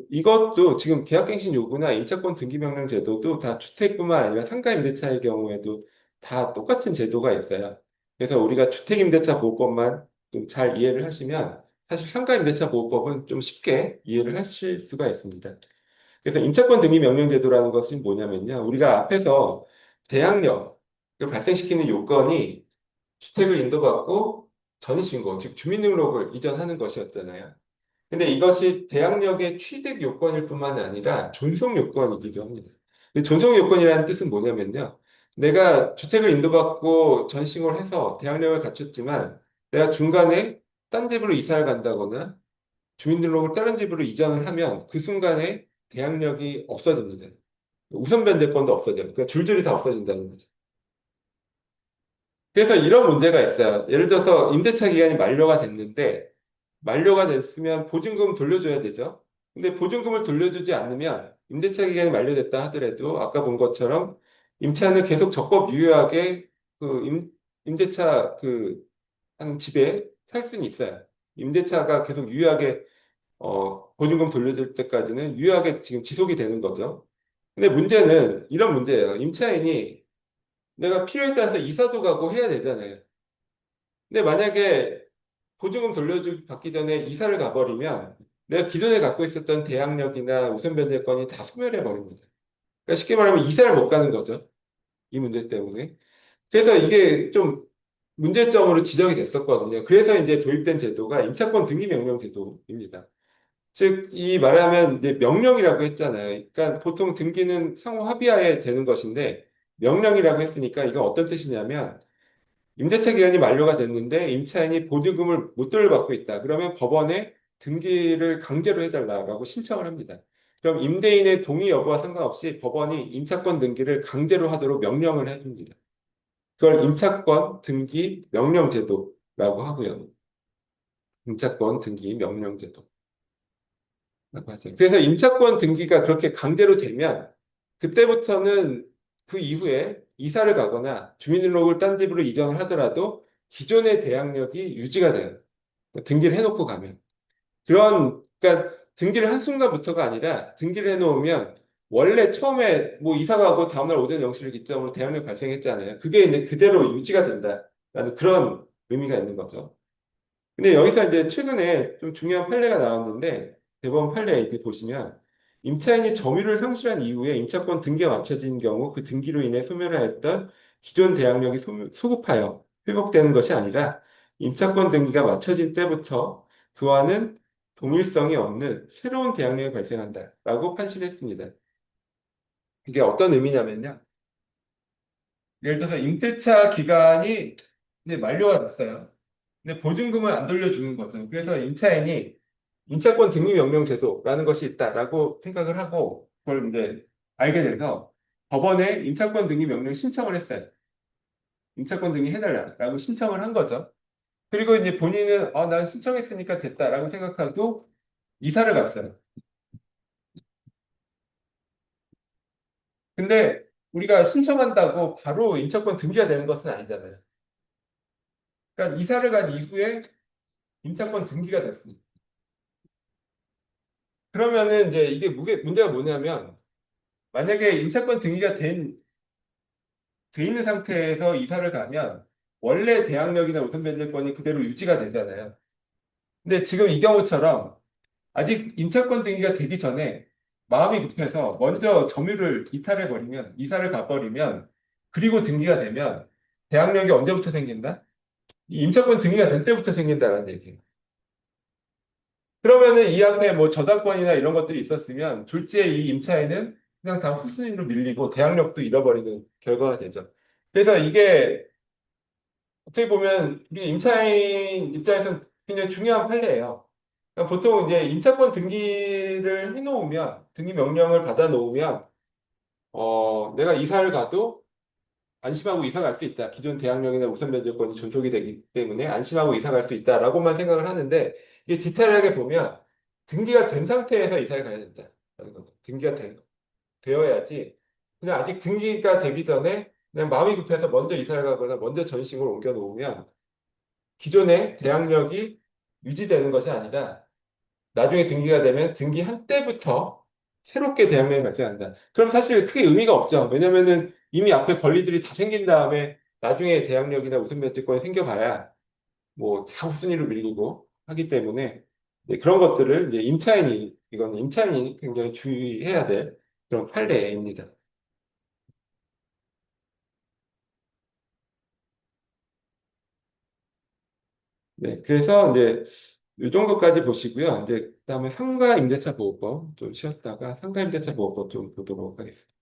이것도 지금 계약갱신 요구나 임차권 등기명령 제도도 다 주택뿐만 아니라 상가임대차의 경우에도 다 똑같은 제도가 있어요. 그래서 우리가 주택임대차 보호법만 좀 잘 이해를 하시면 사실 상가임대차 보호법은 좀 쉽게 이해를 하실 수가 있습니다. 그래서 임차권 등기명령 제도라는 것은 뭐냐면요. 우리가 앞에서 대항력을 발생시키는 요건이 주택을 인도받고 전입신고, 즉 주민등록을 이전하는 것이었잖아요. 근데 이것이 대항력의 취득 요건일 뿐만 아니라 존속 요건이기도 합니다. 근데 존속 요건이라는 뜻은 뭐냐면요. 내가 주택을 인도받고 전시을 해서 대항력을 갖췄지만 내가 중간에 딴 집으로 이사를 간다거나 주민등록을 다른 집으로 이전을 하면 그 순간에 대항력이 없어집니다. 우선 변제권도 없어져요. 그러니까 줄줄이 다 없어진다는 거죠. 그래서 이런 문제가 있어요. 예를 들어서 임대차 기간이 만료가 됐는데 만료가 됐으면 보증금 돌려줘야 되죠. 근데 보증금을 돌려주지 않으면 임대차 기간이 만료됐다 하더라도 아까 본 것처럼 임차인은 계속 적법 유효하게 그 임대차 그 한 집에 살 수는 있어요. 임대차가 계속 유효하게 보증금 돌려줄 때까지는 유효하게 지금 지속이 되는 거죠. 근데 문제는 이런 문제예요. 임차인이 내가 필요에 따라서 이사도 가고 해야 되잖아요. 근데 만약에 보증금 돌려주기 받기 전에 이사를 가버리면 내가 기존에 갖고 있었던 대항력이나 우선 변제권이 다 소멸해 버립니다. 그러니까 쉽게 말하면 이사를 못 가는 거죠. 이 문제 때문에. 그래서 이게 좀 문제점으로 지적이 됐었거든요. 그래서 이제 도입된 제도가 임차권 등기 명령 제도입니다. 즉, 이 말하면 이제 명령이라고 했잖아요. 그러니까 보통 등기는 상호 합의하에 되는 것인데 명령이라고 했으니까 이건 어떤 뜻이냐면 임대차 기간이 만료가 됐는데 임차인이 보증금을 못 돌려받고 있다. 그러면 법원에 등기를 강제로 해달라고 신청을 합니다. 그럼 임대인의 동의 여부와 상관없이 법원이 임차권 등기를 강제로 하도록 명령을 해줍니다. 그걸 임차권 등기 명령 제도라고 하고요. 임차권 등기 명령 제도라고 하죠. 그래서 임차권 등기가 그렇게 강제로 되면 그때부터는 그 이후에 이사를 가거나 주민등록을 딴 집으로 이전을 하더라도 기존의 대항력이 유지가 돼요. 등기를 해놓고 가면. 그러니까 등기를 한순간부터가 아니라 등기를 해놓으면 원래 처음에 뭐 이사 가고 다음날 오전 0시를 기점으로 대항력 발생했잖아요. 그게 이제 그대로 유지가 된다라는 그런 의미가 있는 거죠. 근데 여기서 이제 최근에 좀 중요한 판례가 나왔는데 대법원 판례 이렇게 보시면 임차인이 점유를 상실한 이후에 임차권 등기가 맞춰진 경우 그 등기로 인해 소멸하였던 기존 대항력이 소급하여 회복되는 것이 아니라 임차권 등기가 맞춰진 때부터 그와는 동일성이 없는 새로운 대항력이 발생한다라고 판시했습니다. 이게 어떤 의미냐면요. 예를 들어서 임대차 기간이 이제 만료가 됐어요. 근데 보증금을 안 돌려주는 거죠. 그래서 임차인이 임차권 등기명령 제도라는 것이 있다라고 생각을 하고 그걸 이제 알게 돼서 법원에 임차권 등기명령 신청을 했어요. 임차권 등기 해달라고 신청을 한 거죠. 그리고 이제 본인은 난 신청했으니까 됐다라고 생각하고 이사를 갔어요. 근데 우리가 신청한다고 바로 임차권 등기가 되는 것은 아니잖아요. 그러니까 이사를 간 이후에 임차권 등기가 됐습니다. 그러면은 이제 이게 문제가 뭐냐면 만약에 임차권 등기가 돼 있는 상태에서 이사를 가면 원래 대항력이나 우선 변제권이 그대로 유지가 되잖아요. 근데 지금 이 경우처럼 아직 임차권 등기가 되기 전에 마음이 급해서 먼저 점유를 이탈해 버리면 이사를 가버리면 그리고 등기가 되면 대항력이 언제부터 생긴다? 이 임차권 등기가 될 때부터 생긴다라는 얘기예요. 그러면은 이 앞에 뭐 저당권이나 이런 것들이 있었으면 졸지에 이 임차인은 그냥 다 후순위로 밀리고 대항력도 잃어버리는 결과가 되죠. 그래서 이게 어떻게 보면 우리 임차인 입장에서는 굉장히 중요한 판례예요. 그러니까 보통 이제 임차권 등기를 해놓으면 등기 명령을 받아 놓으면 내가 이사를 가도 안심하고 이사 갈 수 있다. 기존 대항력이나 우선 변제권이 존속이 되기 때문에 안심하고 이사 갈 수 있다라고만 생각을 하는데 이게 디테일하게 보면 등기가 된 상태에서 이사를 가야 된다라는 거죠. 되어야지 그냥 아직 등기가 되기 전에 그냥 마음이 급해서 먼저 이사를 가거나 먼저 전시을 옮겨 놓으면 기존의 대항력이 유지되는 것이 아니라 나중에 등기가 되면 등기한 때부터 새롭게 대항력이 발생한다. 그럼 사실 크게 의미가 없죠. 왜냐면은 이미 앞에 권리들이 다 생긴 다음에 나중에 대항력이나 우선변제권이 생겨봐야 뭐 다 후순위로 밀리고 하기 때문에 이제 그런 것들을 이제 이건 임차인이 굉장히 주의해야 될 그런 판례입니다. 네, 그래서 이제 이 정도까지 보시고요. 이제 그다음에 상가 임대차 보호법 좀 쉬었다가 상가 임대차 보호법 좀 보도록 하겠습니다.